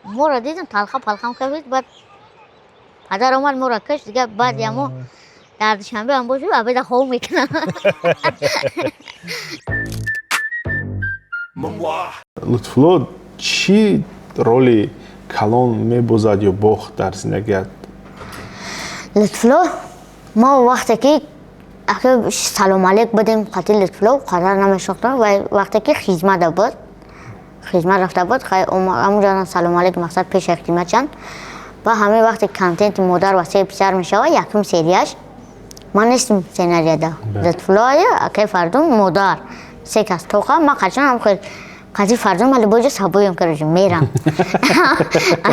S2: моро дидам талха палхам кавид баъд падар омад моро кашт дигар баъд яму дар душанбе ам боши абеда хов мекунам
S8: лутфулло чӣ роли калон мебозад ё бох дар зиндагият?
S2: лутфулло мо вақте ки салом алейк будем қати лутфулло қадар намешохтам ва вақте ки хизмат рафта буд ҳамунҷо салом алейк мақсад пеши хизматчанд ва ҳамин вақте контенти модар ва се писар мешава якум серияш ман нестим сценарияда лутфулло акай фардум модар се кас тоқа ма қачанам хел қати фардум али боҷа сабоям кароҷи мерам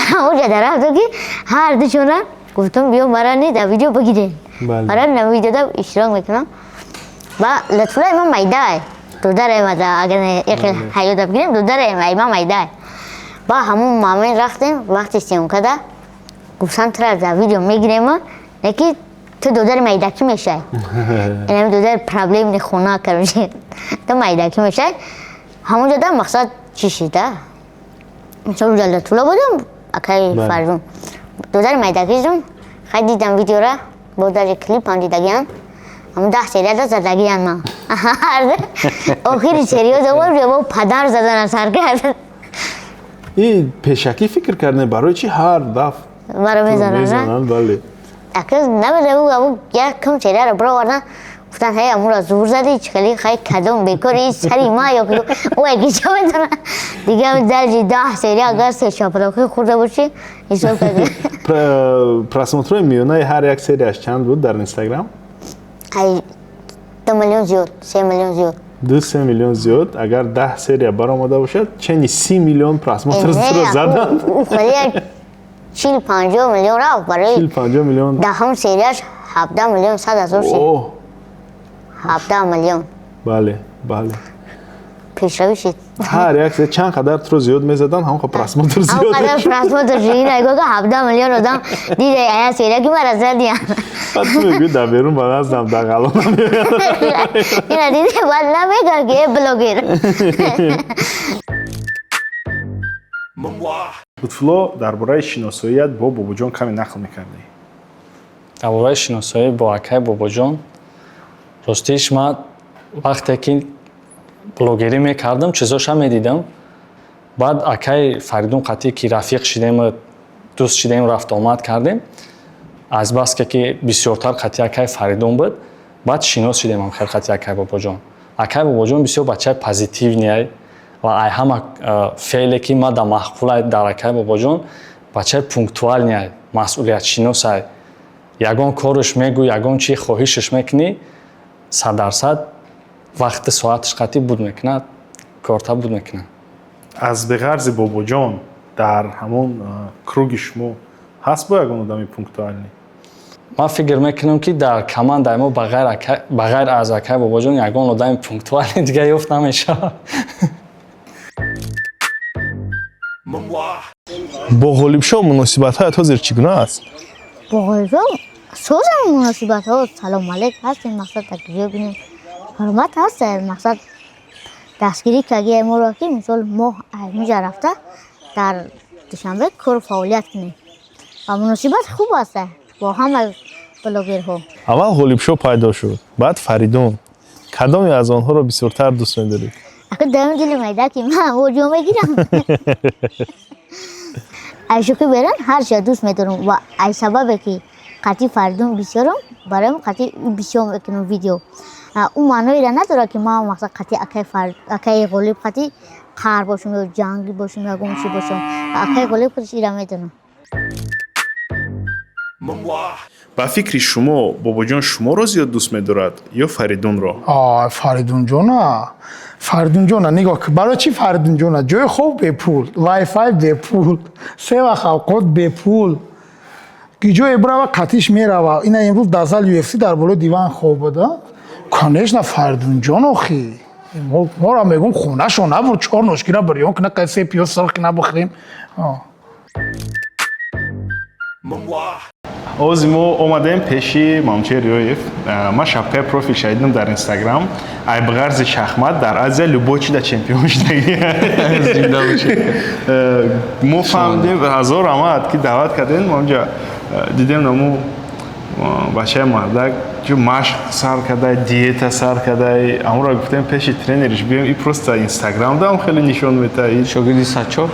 S2: ҳамунҷа дарафту ки ҳар дучона гуфтум биё мара не да видео бигирен мара на видеода иштирок мекунам ва лутфулло има майдае додаремада агар яке ҳаёда бигирем додарема има майдае ба ҳамун момент рафтем вақти сеюмкада гуфтам тура да видео мегирема неки ту додари майдаки мешай инами додари проблемни хона кароҷи ту майдаки мешай ҳамунҷо да мақсад чӣ шида мисол уҷа лутфулло будам акай фардум додари майдаки дидум хай дидам видеора бодари клипам дидагиян ҳамун 10 серияда задагиян ма охири серияда бо падар задана сар кард
S8: ин пешакӣ фикр кардем барои чӣ ҳар дафъ
S2: маро мезананд бале намедаву якум серияро бировардан гуфтан ҳей амуро зур задӣ чикали хай кадом бекори сари ма ё кичо медона дигар дарҷи 10 серия агар се шапалоқӣ хӯрда бошӣ ҳисоб карди
S8: просмотрои миёнаи ҳар як серияш чанд буд дар инстаграм?
S2: ай 2 миллион зиёд 3 миллион зиёд
S8: 2-3 миллион зиёд агар 10 серия баромада бошад чени 30 миллион просмотрро заданд
S2: 40-50 миллион рафт барои
S8: 40-50 миллион
S2: даҳум серияш 17 миллион 100 000 шид 17 миллион
S8: бале бале
S2: пешравӣ шид
S8: ҳар як серия чанд қадар туро зиёд мезаданд ҳамон просмотр зиёд
S2: ҳамон қадар просмотр шид ин айгока 17 миллион одам дида ая серия ки мара задиян
S8: баъд ту мегӯи дар берун ба наздам дағало намеояд
S2: ина дида баъд намегӯяд ки е блогер
S8: лутфулло дар бораи шиносоият бо бобоҷон каме нақл мекардӣ
S6: дар бораи шиносоӣ бо акай бобоҷон ростиш ман вақте ки блогерӣ мекардам чизоша медидам баъд акай фаридун қатӣ ки рафиқ шидем дӯст шидем рафт омад кардем азбаска ки бисёртар қатӣ акай фаридун буд баъд шинос шидем ҳамхел қатӣ акай бобоҷон бисёр бачаи позитивнияй ва ай ҳама феъле ки ма да маҳқулай дар акай бобоҷон бачаи пунктуалнияй масъулиятшиносай ягон корш мегӯ ягон чи хоҳишаш мекунӣ 100% вақти соаташ қатӣ буд мекунад корта буд мекунад
S8: аз беғарзи бобоҷон дар ҳамон круги шумо
S3: ҳаст бо ягон одами пунктуалӣ?
S6: ман фикр мекунам ки дар командаи мо ба ғайр аз акай бобоҷон ягон одами пунктуали дига ёфт намешавад.
S3: бо ғолибшоҳ муносибатҳоят ҳозир чӣ гуна аст?
S2: با غیبا سوزم مناسبت ها سلام علیک هستیم مقصد تکریه بینیم حرمت هست مقصد دستگیری که اگه ما را که مثال ما میجا رفته در دوشنبه کار فعالیت کنیم و مناسبت خوب است با همه بلاگرها.
S3: аввал ғолибшоҳ пайдо шуд, баъд Фаридун. Кадоме аз онҳоро бисёртар дӯст медоред?
S2: اگه دارم دل میده که من اوجو میگیرم ایشو که برن هر جا دوست میدارم و ای سببه که قطعی فردون بسیارم برایم قطعی بسیار میکنم ویدیو اون معنی را نداره که ما مثلا قطعی اکای غالب قطعی قهر باشم یا جنگی باشم یا گمشی باشم اکای غالب خودش ایرا میدونم.
S3: ба фикри шумо бобоҷон шуморо зиёд дӯст медорад ё Фаридунро?
S1: Фаридунҷона, Фаридунҷона нигоҳ кӣ, барои чӣ Фаридунҷона? Ҷои хоб бепул, вайфай бепул, се вақт авқот бепул. Гиҷое бирава қатиш мерава. Ина имрӯз дар зали UFC дар болои диван хоб буда. Конечно, Фаридунҷон охи. Моро мегӯм хунашо набур, чор ношкина бирён кина, кайсе пиёз сарх кина бихӯрем.
S3: ози мо омадаем пеши Мамчи Риёев. Ман шабқаи профил шайдидам дар Инстаграм. Айбғарзи шахмат дар Азия любой чида чемпион шудаги. Мо фаҳмидем ҳазор омад ки даъват кардем, мо онҷа дидем наму бачаи мардак машқ сар кардай, диета сар кардай. Амро гуфтем пеши тренериш биём, и просто Инстаграм дам хеле нишон метаҳи.
S6: Шогирди Сачок?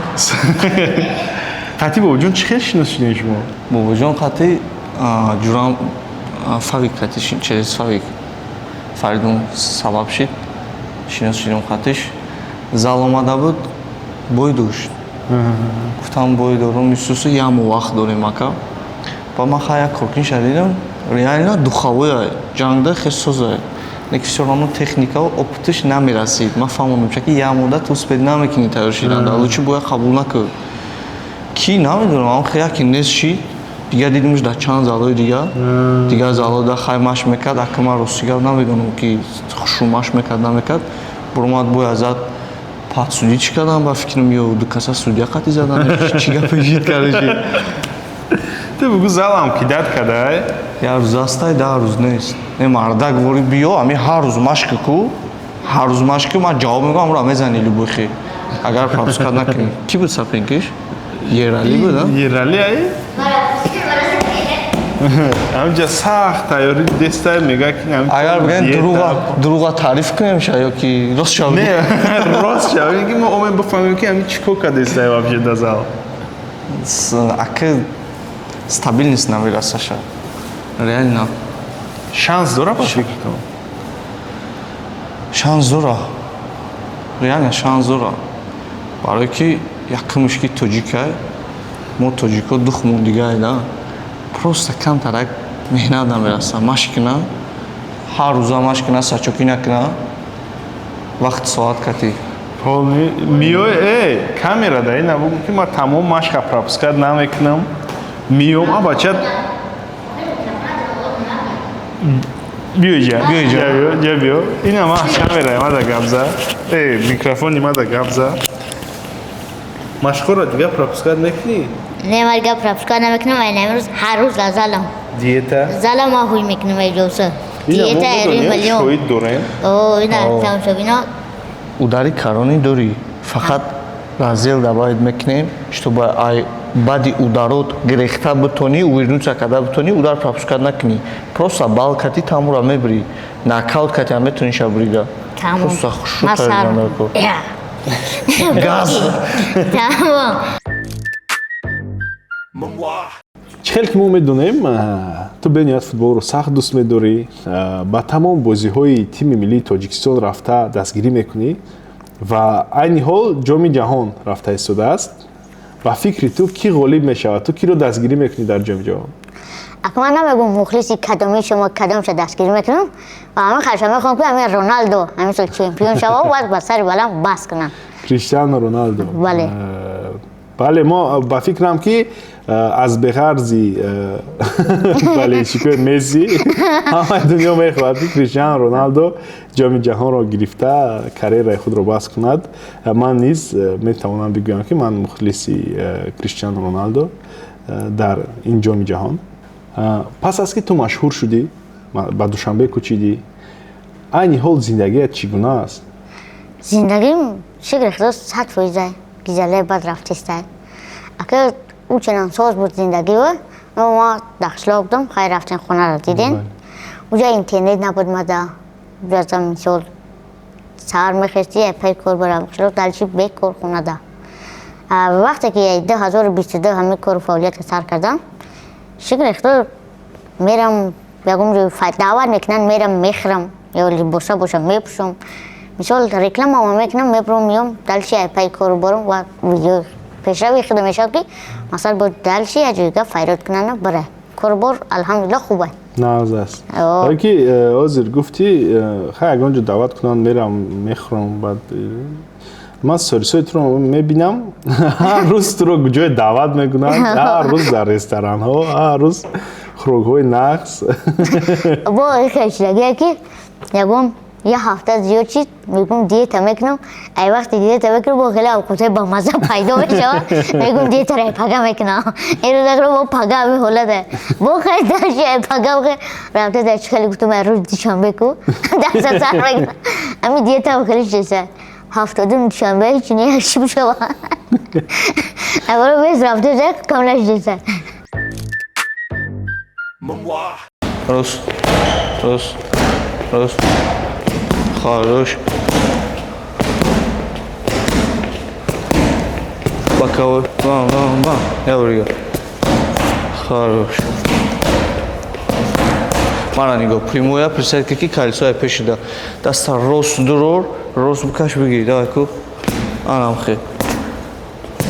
S3: қатъи бобоҷон чӣ хел шинос шудем шумо?
S6: бобоҷон қатъи ҷурам фавик қатъи через фавик Фаридун сабаб шид шинос шудем қатъиш. Зал омада буд, бой дошт. Гуфтам бой дорум, мисусу ямо вақт дорем ака. Ба ман хая коркин шадидам, реально духовое, ҷангда хесозае. Неки всё равно техника ва опытиш намерасид. Ман фаҳмидам ки ямода ту успед намекунӣ тайёр шидан, алучи боя қабул накард. Ки намедонам, аммо яке нест шид. Дигар дидимш дар чанд залои дигар залода хай машқ мекард, акама ростигар намедонам ки шу машқ мекард намекард. Буромад бой азад падсудӣ чӣ кардам, ба фикрам ё ду каса судя қатъи задан, чӣ гапе шид кардаши.
S3: Ту бигӯ залам кидат кадай?
S6: Як рӯз астай, дар рӯз нест. Мардак вори биё, ами ҳар рӯз машқ ку, ҳар рӯз машқ ку, ман ҷавоб мегӯям, амро мезани любохи. Агар пропуска накунӣ. Ки буд сафинкиш? Ерали буд, а?
S3: Ерали ай? Амҷа сахт тайёри дестай мега ки
S6: агар бигӯем дурӯға таъриф кунем ша ё ки рост шавӣ?
S3: Не, рост шавӣ ки мо омем бифаҳмем ки ами чӣ кор кардестай вообще дар зал.
S6: Ака стабилност намерасаша. Реально.
S3: Шанс дора ба фикрам?
S6: Шанс дора. Реально шанс дора. Барое ки якумш ки тоҷикай, мо тоҷико духмон дигае да. Просто камтарак меҳнат намераса. Машқ кина, ҳар рӯза машқ кина, сачокӣ накина. Вақт соат кати.
S3: Миёй, камера да ина бугӯ ки ман тамом машқа пропускат намекунам. Миём, а бача биёҷа, ҷа биё. Ина ман камера имада гапза. Микрофон имада гапза. Машқҳоро дигар пропускат мекунӣ?
S2: Не, ман дигар пропускат намекунам, айн имрӯз ҳар рӯз дар залам.
S3: Диета?
S2: Залам ман ҳуй мекунам иҷоса. Диета ери миллион.
S3: Шоҳид дорем?
S2: Ина тамошобино.
S6: Удари каронӣ дорӣ. Фақат разел добавить мекунем, чтобы баъди ударот грехта битонӣ, увернуться карда битонӣ, удар пропускат накунӣ. Просто бал кати тамура мебирӣ. Нокаут кати ҳам метонӣ шабрида. Просто хушута ҷандако. Газ.
S2: Тамом.
S3: Чӣ хел ки мо медонем, ту бениҳоят футболро сахт дӯст медорӣ, ба тамом бозиҳои тими миллии Тоҷикистон рафта дастгирӣ мекунӣ ва айни ҳол ҷоми ҷаҳон рафта истодааст. Ба фикри ту ки ғолиб мешавад? Ту киро дастгирӣ мекунӣ дар ҷоми ҷаҳон?
S2: Акман намегӯм мухлиси кадоми шумо кадомша дастгирӣ мекунам ва ҳамин харша мехоҳам ки ҳамин Роналдо ҳамин сол чемпион шава ва ба сари баланд бас кунам.
S3: Криштиано Роналдо.
S2: Бале.
S3: бале мо ба фикрам ки аз беғарзи бале шикоят месси ҳамаи дунё мехоҳад ки Криштиану Роналдо ҷоми ҷаҳонро гирифта карьераи худро бас кунад. Ман низ метавонам бигӯям ки ман мухлиси Криштиану Роналдо дар ин ҷоми ҷаҳон. Пас аз ки ту машҳур шудӣ, ба Душанбе кӯчидӣ, айни ҳол зиндагият чӣ гуна аст?
S2: Зиндагим шикри худо 100% гузалия бад рафтистай. Ака او چنان ساز بود زندگی و ما دخشلا بودم خیلی رفتیم خونه رو دیدین اونجا اینترنت نبود مده اونجا مثال سهر میخستی پای کار برم شلو دلشی به کار خونه ده وقتی که 2022 همه کار فعالیت سر کردم شکر خدا میرم بگم جو دعوت میکنن میرم میخرم یا لباسا باشم میپوشم مثال رکلام هم میکنم میبرم میام دلشی پای کار برم و ویدیو پیشروی خود میشه که مثلا با دلشی یا جایگاه فیرات کنن بره کاربار الحمدلله خوبه
S3: ناز است ولی که آذر گفتی خیلی اگه دعوت کنن میرم میخورم بعد من سریسای تو رو میبینم هر روز تو رو جای دعوت میکنن هر روز در رستوران ها هر روز خوراک های نقص
S2: با خیلی که یکم یه هفته زیاد چیز میگم دیت میکنم ای وقتی دیت میکنم با خیلی اوقات با مزه پیدا میشه میگم دیت رو پگا میکنم این رو دکتر با پگا به حالت ده با خیلی داشتی پگا بخیر رفته داشت خیلی گفتم من روز دیشنبه کو دست سر میکنم امی دیت هم خیلی چیزه هفته دو دیشنبه هیچ نیست میشه اول بیس رفته داشت کاملش چیزه
S9: روز خارج بکاوی بام یاوریو خارج مانا نگاه پریمویا پرسید که کی کالیسوی پیشیده دست روز درور روز بکش بگیری давай کو آنام خیر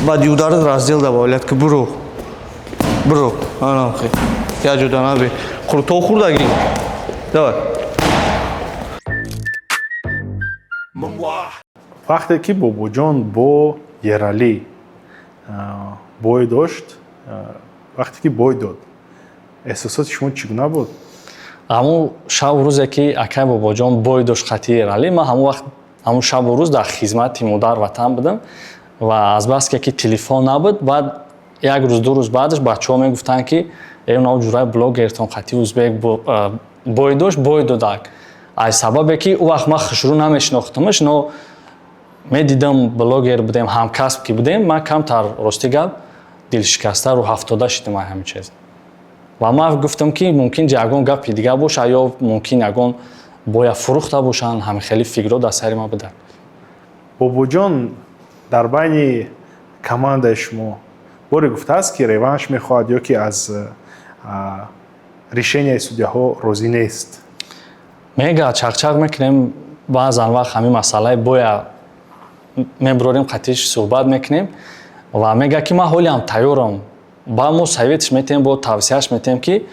S9: بعد یودارد раздел добавлять که برو آنام خیر یا جدا نبی تو خوردگی давай
S8: вақте ки бобоҷон бо ералӣ бой дошт вақте ки бой дод эҳсосоти шумо чӣ гуна буд?
S6: ҳамун шабу рӯзе ки акай бобоҷон бой дошт хати ералӣ ман ҳамун шабу рӯз дар хизмати модар ватан будам ва азбаски ки телефон набуд баъд як рӯз ду рӯз баъдаш бачаҳо мегуфтанд ки нав ҷурай блогертон хати узбек бой дошт бой додак аз сабабе ки ӯ вақт ман хушрӯ намешинохтамаш но медидам блогер будем ҳамкасб ки будем ман камтар рости гап дилшикаста рӯ ҳафтода шидам ай ҳамин чиз ва ман гуфтам ки мумкин ягон гапи дигар бошад ё мумкин ягон боя фурӯхта бошанд ҳамин хеле фикрҳо дар сайри ман буданд
S8: бобоҷон дар байни командаи шумо боре гуфтааст ки реванш мехоҳад ё ки аз решенияи судяҳо розӣ нест
S6: мега чақчақ мекунем баъзан вақт ҳамин масъалаи боя мебурорем қатиш суҳбат мекунем ва мега ки ман ҳолиам тайёрам ба мо советш метем бо тавсияш метем ки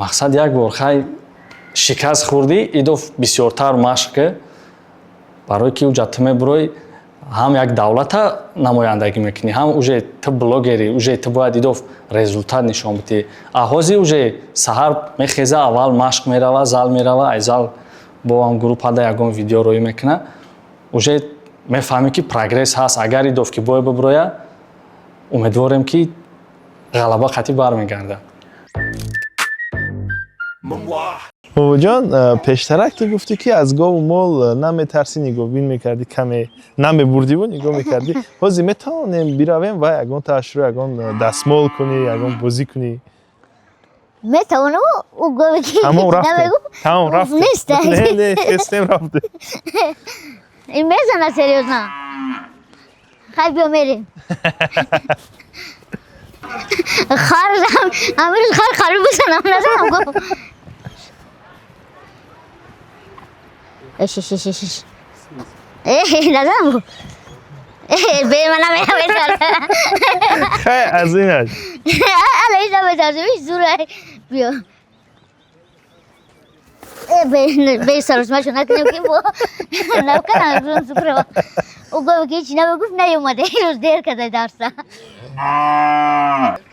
S6: мақсад як бор хай шикаст хӯрдӣ идоф бисёртар машқ ки барои ки уҷа ту мебурои ҳам як давлата намояндагӣ мекунӣ ҳам уже ту блогери уже ту бояд идоф результат нишон бидӣ аҳози уже саҳар мехеза аввал машқ мерава зал мерава ай зал бо ам группада ягон видеороӣ мекуна уже мефаҳмӣ ки прогресс ҳаст агар идоф ки бой бибуроя умедворем ки ғалаба қатъӣ бармегардад
S3: бобоҷон пештарак ту гуфтӣ ки аз гову мол наметарсӣ нигоҳбин мекардӣ каме намебурдиву нигоҳ мекардӣ ҳозир метавонем биравем ва ягон таашрӯ ягон дастмол кунӣ ягон бозӣ кунӣ
S2: метавонам ӯ гове ки
S3: тамом рафтем не хестем рафтем
S2: ин мезана серьёзно хай биё мерем амирӯз хар халби бизанам назанам гов назанам бе ман намеметарсам
S3: хай аз инаш
S2: ала ҳеҷ наметарсам ҳеҷ зурай биё бе саросмашо накунем ки бо навканам зукро او گفت که هیچی نبگفت نیومده روز دیر کرده درسا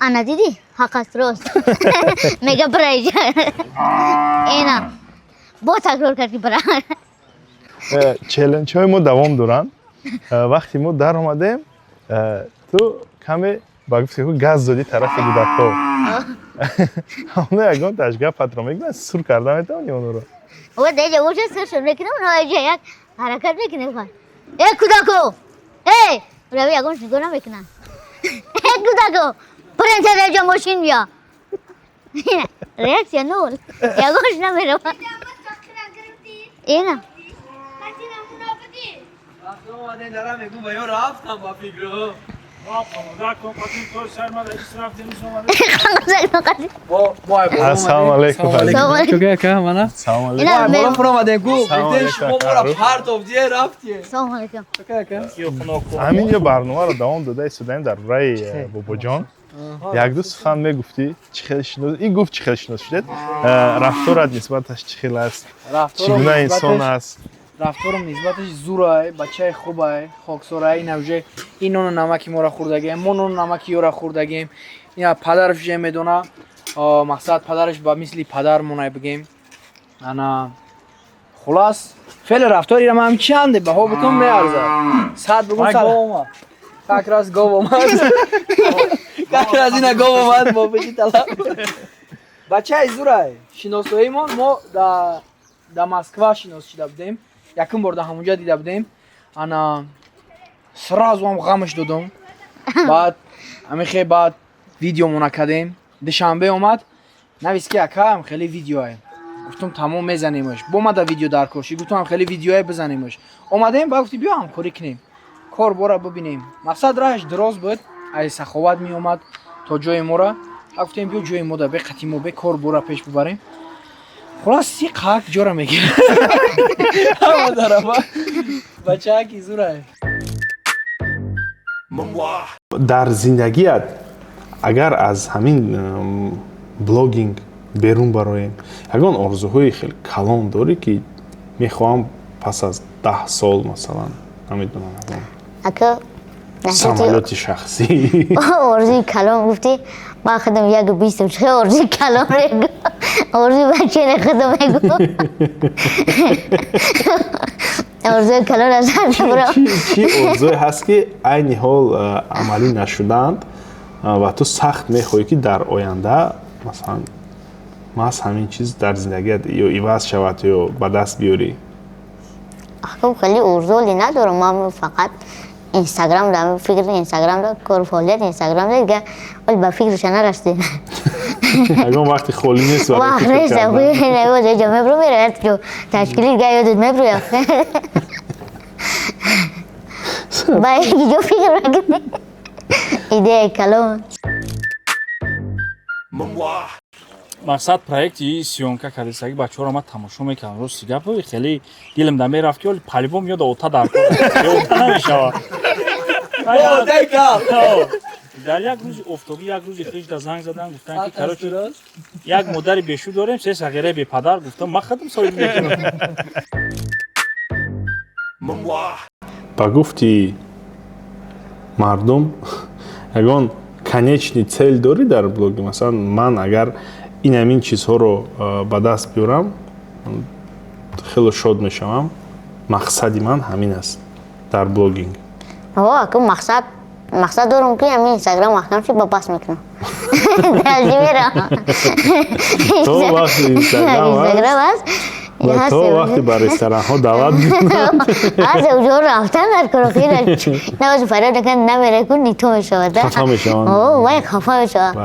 S2: انا دیدی حق است راست میگه برای اینا با تکرار کردی برای
S8: چالش های ما دوام دارن وقتی ما در اومدیم تو کمی با گفتی که گاز دادی طرف کودک‌ها همه یکان تشگاه پترو میگن سور کردم میتونی اون رو
S2: و دیگه اوج سرشون میکنه اون یک حرکت میکنه فقط ای کودکو ای روی یکان شروع نمیکنه ای کودکو پرنده درجا ماشین بیا ریاکسیون نول یکانش نمیره اینا
S8: السلام علیکم
S4: چوکه که مانا
S8: سلام علیکم
S2: اینا
S9: بالا پر اومدن گو
S8: سلام
S9: بیتن
S8: علیکم.
S9: شما برا پرت افتیه رفتیه
S2: سلام علیکم
S8: همین یه برنامه رو دوام داده ایستادیم در برای بابا جان یک دو سخن میگفتی چه خیلی شناس این گفت چه خیلی شناس شد رفتارت نسبتش چه خیلی است چگونه انسان است
S4: رفتارم نسبتش زورای بچه خوبه خاکسارای نوجه این نون نمکی ما را خوردگیم ما نون نمکی او را خوردگیم اینا پدرش جه میدونه مقصد پدرش با مثلی پدر مونای بگیم انا خلاص فعل رفتاری را من چنده به ها بتون میارزه صد بگم صد فکر از گاو اومد فکر از اینا گاو اومد ما بگی طلب بچه زورای شناسایی ما در مسکو شناس شده بودیم یکم بار در همونجا دیده بودیم انا سرازو هم غمش دادم بعد همیشه بعد ویدیو مونه کردیم دوشنبه اومد نویس که اکا هم خیلی ویدیوه گفتم تمام میزنیمش با ما در ویدیو در کشی گفتم هم خیلی ویدیوه بزنیمش اومدیم بعد گفتی بیا هم کاری کنیم کار بورا ببینیم مقصد راهش دراز بود از سخاوت می اومد تا جای ما را گفتیم بیا جای ما به قتیمو به کار بورا پیش ببریم خلاص یه قاک جورا میگه همه داره بچه ها کی زوره
S8: در زندگیت اگر از همین بلاگینگ بیرون برایم یگان آرزوهای خیلی کلان داری که میخوام پس از 10 سال مثلا نمیدونم
S2: اکا
S8: سمالات شخصی
S2: آرزوی کلام گفتی ما خودم یک 20 چه آرزوی کلام میگو آرزوی بچه خودم میگو آرزوی کلام از هر برا
S8: چی آرزوی هست که عین حال عملی نشدند و تو سخت میخوایی که در آینده مثلا محض همین چیز در زندگیت یا عوض شود یا به دست بیاری
S2: خب خیلی آرزوی ندارم ما فقط اینستاگرام دارم فکر اینستاگرام دارم کار فعالیت اینستاگرام دارم دیگه ولی با فکرش نرسیدم
S8: اگه وقتی خالی نیست برای
S2: وقت نیست نمیشه جا مبرو میره جو تشکیلی گه یادت مبرو یا با یکی جو فکر بکنی ایده کلام
S7: мақсад проекти сёёнка кардисаги бачаҳоро ман тамошо мекардам рости гапо хеле дилам да мерафт ки палибом ёда ота дар ота намешавад дар як рӯзи офтобӣ як рӯзи хишда занг задан гуфтанд ки карочи як модари бешу дорем се сағираи бепадар гуфтам ман хадам соҳиб мекунам
S8: ба гуфти мардум ягон конечный цел дорӣ дар блоги масалан ман агар ин чизҳоро ба даст биёрам хеле шод мешавам мақсади ман ҳамин аст дар блогинг
S2: ку мақсад дорам ки ҳамин инстаграм вақтам чи ба пас мекунам далҷи мерам
S8: то вақти инстаграм аст ва то вақти ба ресторанҳо даъват мекунам
S2: аз уҷо рафтан дар короки наваз фарёд накан намере кун нито мешавад
S8: хафа мешаванд
S2: вай хафа мешавад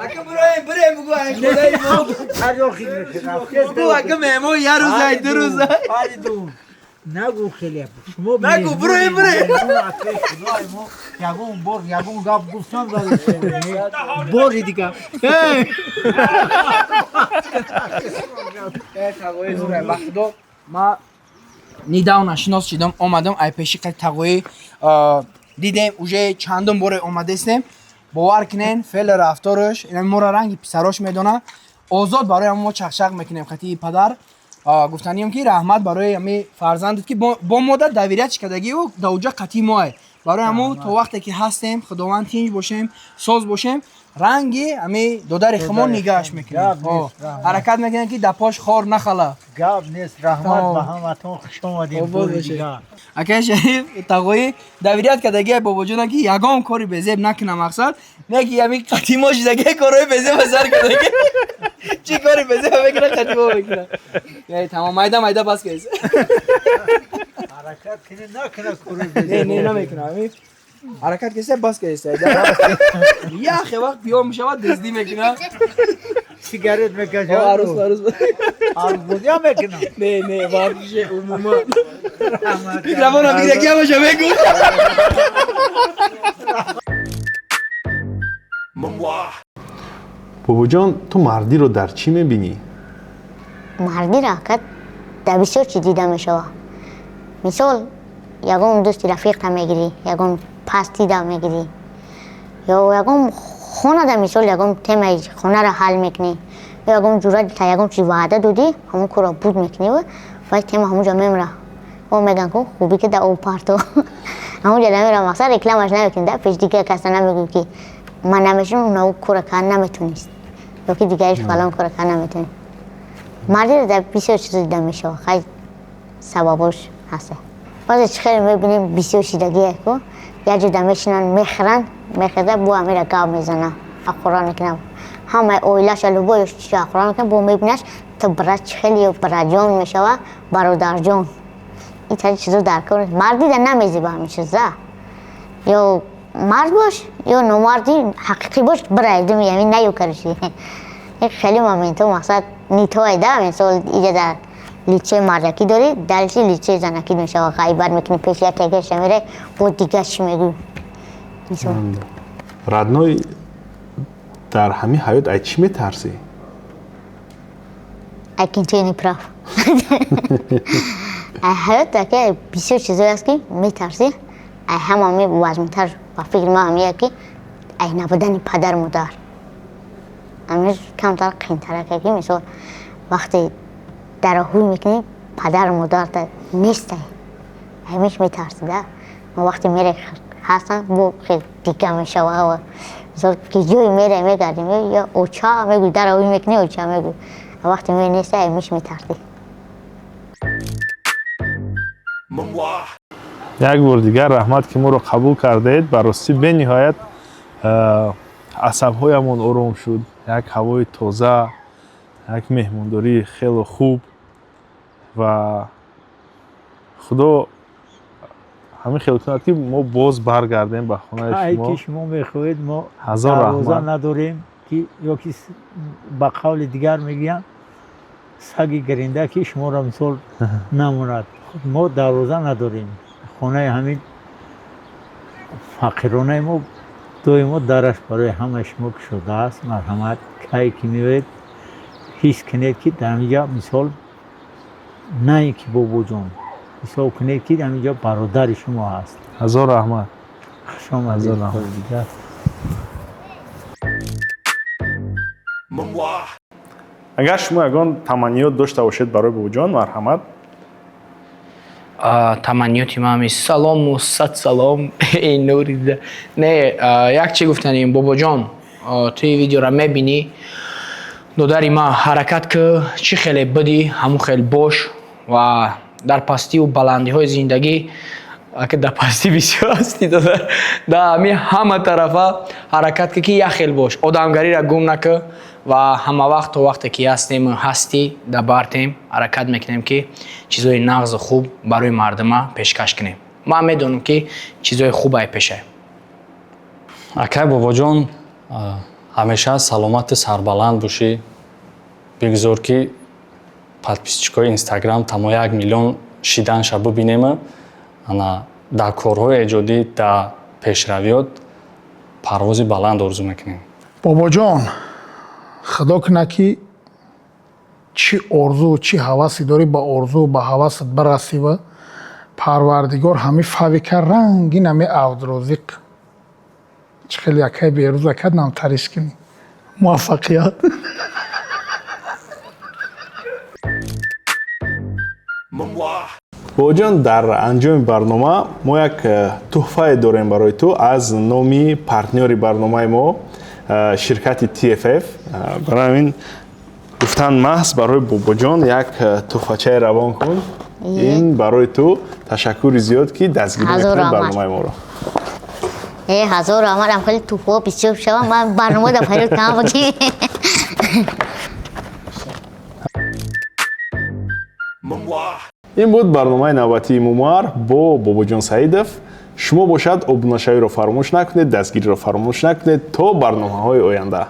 S9: اگه بریم بگو خدای ما
S5: هر جا خدمت کنم
S9: بگو اگه مهمون یه روزای دو روزای
S5: نگو خیلی شما
S9: نگو بریم
S5: یگون گپ گفتم باری دیگه
S4: тағои зурай бахудо ма недавно шинос шидам омадам ай пеши қай тағои дидем уже чандум боре омадестем бовар кинен феъли рафтораш ин моро ранги писарош медона озод барои мо чақчақ мекунем хати падар
S10: гуфтанием ки раҳмат барои ҳами фарзандат ки бо модар давирияч кардагӣ ӯ даоҷа қатъи моае барои ҳаму то вақте ки ҳастем худованд тинҷ бошем соз бошем ранги ҳами додари хумон нигаҳаш мекунем ҳаракат мекунем ки дар пош хор нахала
S5: гап нест раҳмат ба ҳаматон хуш омадем бори дигар
S10: акай шариф тағои давирият кардагӣ бобоҷона ки ягон кори безеб накунам мақсад неки ҳами қатимо шидагӣ корои безеба сар кардагӣ чӣ кори безеба мекуна қатимо мекуна тамом майда майда бас кес
S5: ҳаракат кини накуна кори
S10: не намекунам ҳами ҳаракат кеса бас кеса яхе вақт пиён мешавад дуздӣ мекуна
S5: сигарет мекашад
S10: арӯз
S5: арбудия мекунам
S10: не варзиши умуман микрофонам гиряки ҳамаша мегӯ
S8: бобоҷон ту мардиро дар чӣ мебинӣ?
S2: марди ҳаракат дар бисёр чиз дида мешавад. мисол ягон дӯсти рафиқта мегирӣ, ягон пастида мегирӣ ё ягон хонада мисол ягон темаи хонаро ҳал мекунӣ ё ягон ҷура та ягон чиз ваъда додӣ ҳамон корро буд мекунӣ вай тема ҳамонҷо мемра о меган ку хуби ки дар об парту ҳамонҷо намера мақсад рекламаш намекунӣ дар пеш дигар каса намегӯ ки ман намешунам уна кора кард наметонист ё ки дигариш фалон кора кард наметонӣ. мардиро дар бисёр чизо дида мешавад хай сабабош ҳаста баъзе чӣ хеле мебинем бисёр шидагие ку як ҷода мешинанд мехӯранд мехӯрда бо ҳамира гап мезананд ахӯра мекунанд ҳамаи оилаша любой чӣ ахӯра мекунанд бо мебинаш то брат чӣ хеле ё братҷон мешавад бародарҷон ин тари чизо дар кор мардида намезеба ҳамин чиза ё мард бош ё номардӣ ҳақиқӣ бош бирайдуми ҳамин наё кариши хеле моментҳо мақсад нитоеда мисол иҷа дар лицей мардакӣ дорӣ дар лицей занакӣ мешавад ғайбат мекунӣ пеши якегаша мерай бо дигар чӣ мегӯ мисол
S8: радной дар ҳамин ҳаёт аз чӣ метарсӣ?
S2: I continue прав ай ҳаёт ака бисёр чизое аст ки метарсӣ ай ҳамами вазмтар ба фикри ман ҳамия ки ай набудани падар модар ҳамин камтар қиинтарака ки мисол вақте дароҳуй мекунӣ падар модарта нестай ҳамиш метарсида вақте мере ҳастан бо хел дига мешавад мисол ки ҷои мере мегардӣ ё оча мегӯ дароҳуй мекунӣ оча мегӯ вақте мере нестай ҳамиш метарсӣ.
S8: як бор дигар раҳмат ки моро қабул кардед ба ростӣ бениҳоят асабҳоямон ором шуд як ҳавои тоза як меҳмондории хело хуб ва худо ҳамин хел кунад ки мо боз баргардем ба хонаи шумо
S5: ки шумо мехоҳед мо
S8: ҳазор
S5: дароза
S8: раҳмат
S5: надорем ки ё ки ба қавли дигар мегӯянд саги гиринда ки шуморо мисол намонад мо дароза надорем хонаи ҳамин фақиронаи мо доимо дараш барои ҳамаи шумо кушодааст марҳамат кае ки меоед ҳис кунед ки дар ҳаминҷо мисол не ки бобоҷон ҳисоб кунед ки ҳаминҷо бародари шумо ҳаст
S8: ҳазор раҳмат
S5: хушомадед дигар
S8: агар шумо ягон таманниёт дошта бошед барои бобоҷон марҳамат
S4: таманниёти ман салому сад салом нурида не як чӣ гуфтанем бобоҷон туи видеоро мебинӣ додари ман ҳаракат ки чӣ хеле бадӣ ҳамун хел бош ва дар пастиву баландиҳои зиндагӣ ака дар пастӣ бисёр ҳасти додар дар ҳамин ҳама тарафа ҳаракат ки як хел бош одамгариро гум накӣ ва ҳамавақт то вақте ки ҳастӣ дар бартем ҳаракат мекунем ки чизои нағзу хуб барои мардума пешкаш кунем ман медонам ки чизои хубае пешае
S6: акай бобоҷон ҳамеша саломати сарбаланд бошӣ бигзор ки подписчикои инстаграм тамо 1 миллион шиданша бубинема ана дар корҳои эҷодӣ дар пешравиёт парвози баланд орзу мекунем
S1: бобоҷон худо кунад ки чӣ орзу чӣ ҳавасе дорӣ ба орзу ба ҳавасат барасӣ ва парвардигор ҳамин фавика рангин ҳамин авдрозиқ чӣ хеле якай берӯза кард нам тариш кунӣ муваффақият
S8: бобоҷон, дар анҷоми барнома мо як тӯҳфае дорем барои ту аз номи партнёри барномаи мо, ширкати TFF. Барои ҳамин гуфтан маҳз барои бобоҷон як тӯҳфачаи равон кун. Ин барои ту. Ташаккури зиёд ки дастгирӣ мекунӣ барномаи моро.
S2: ҳазор омадам хеле туфо бисёр шавам ман барнома да пайрод кам буди.
S8: ин буд барномаи навбатии Мумар бо Бобоҷон Саидов. шумо бошад обунашавиро фаромӯш накунед, дастгириро фаромӯш накунед то барномаҳои оянда.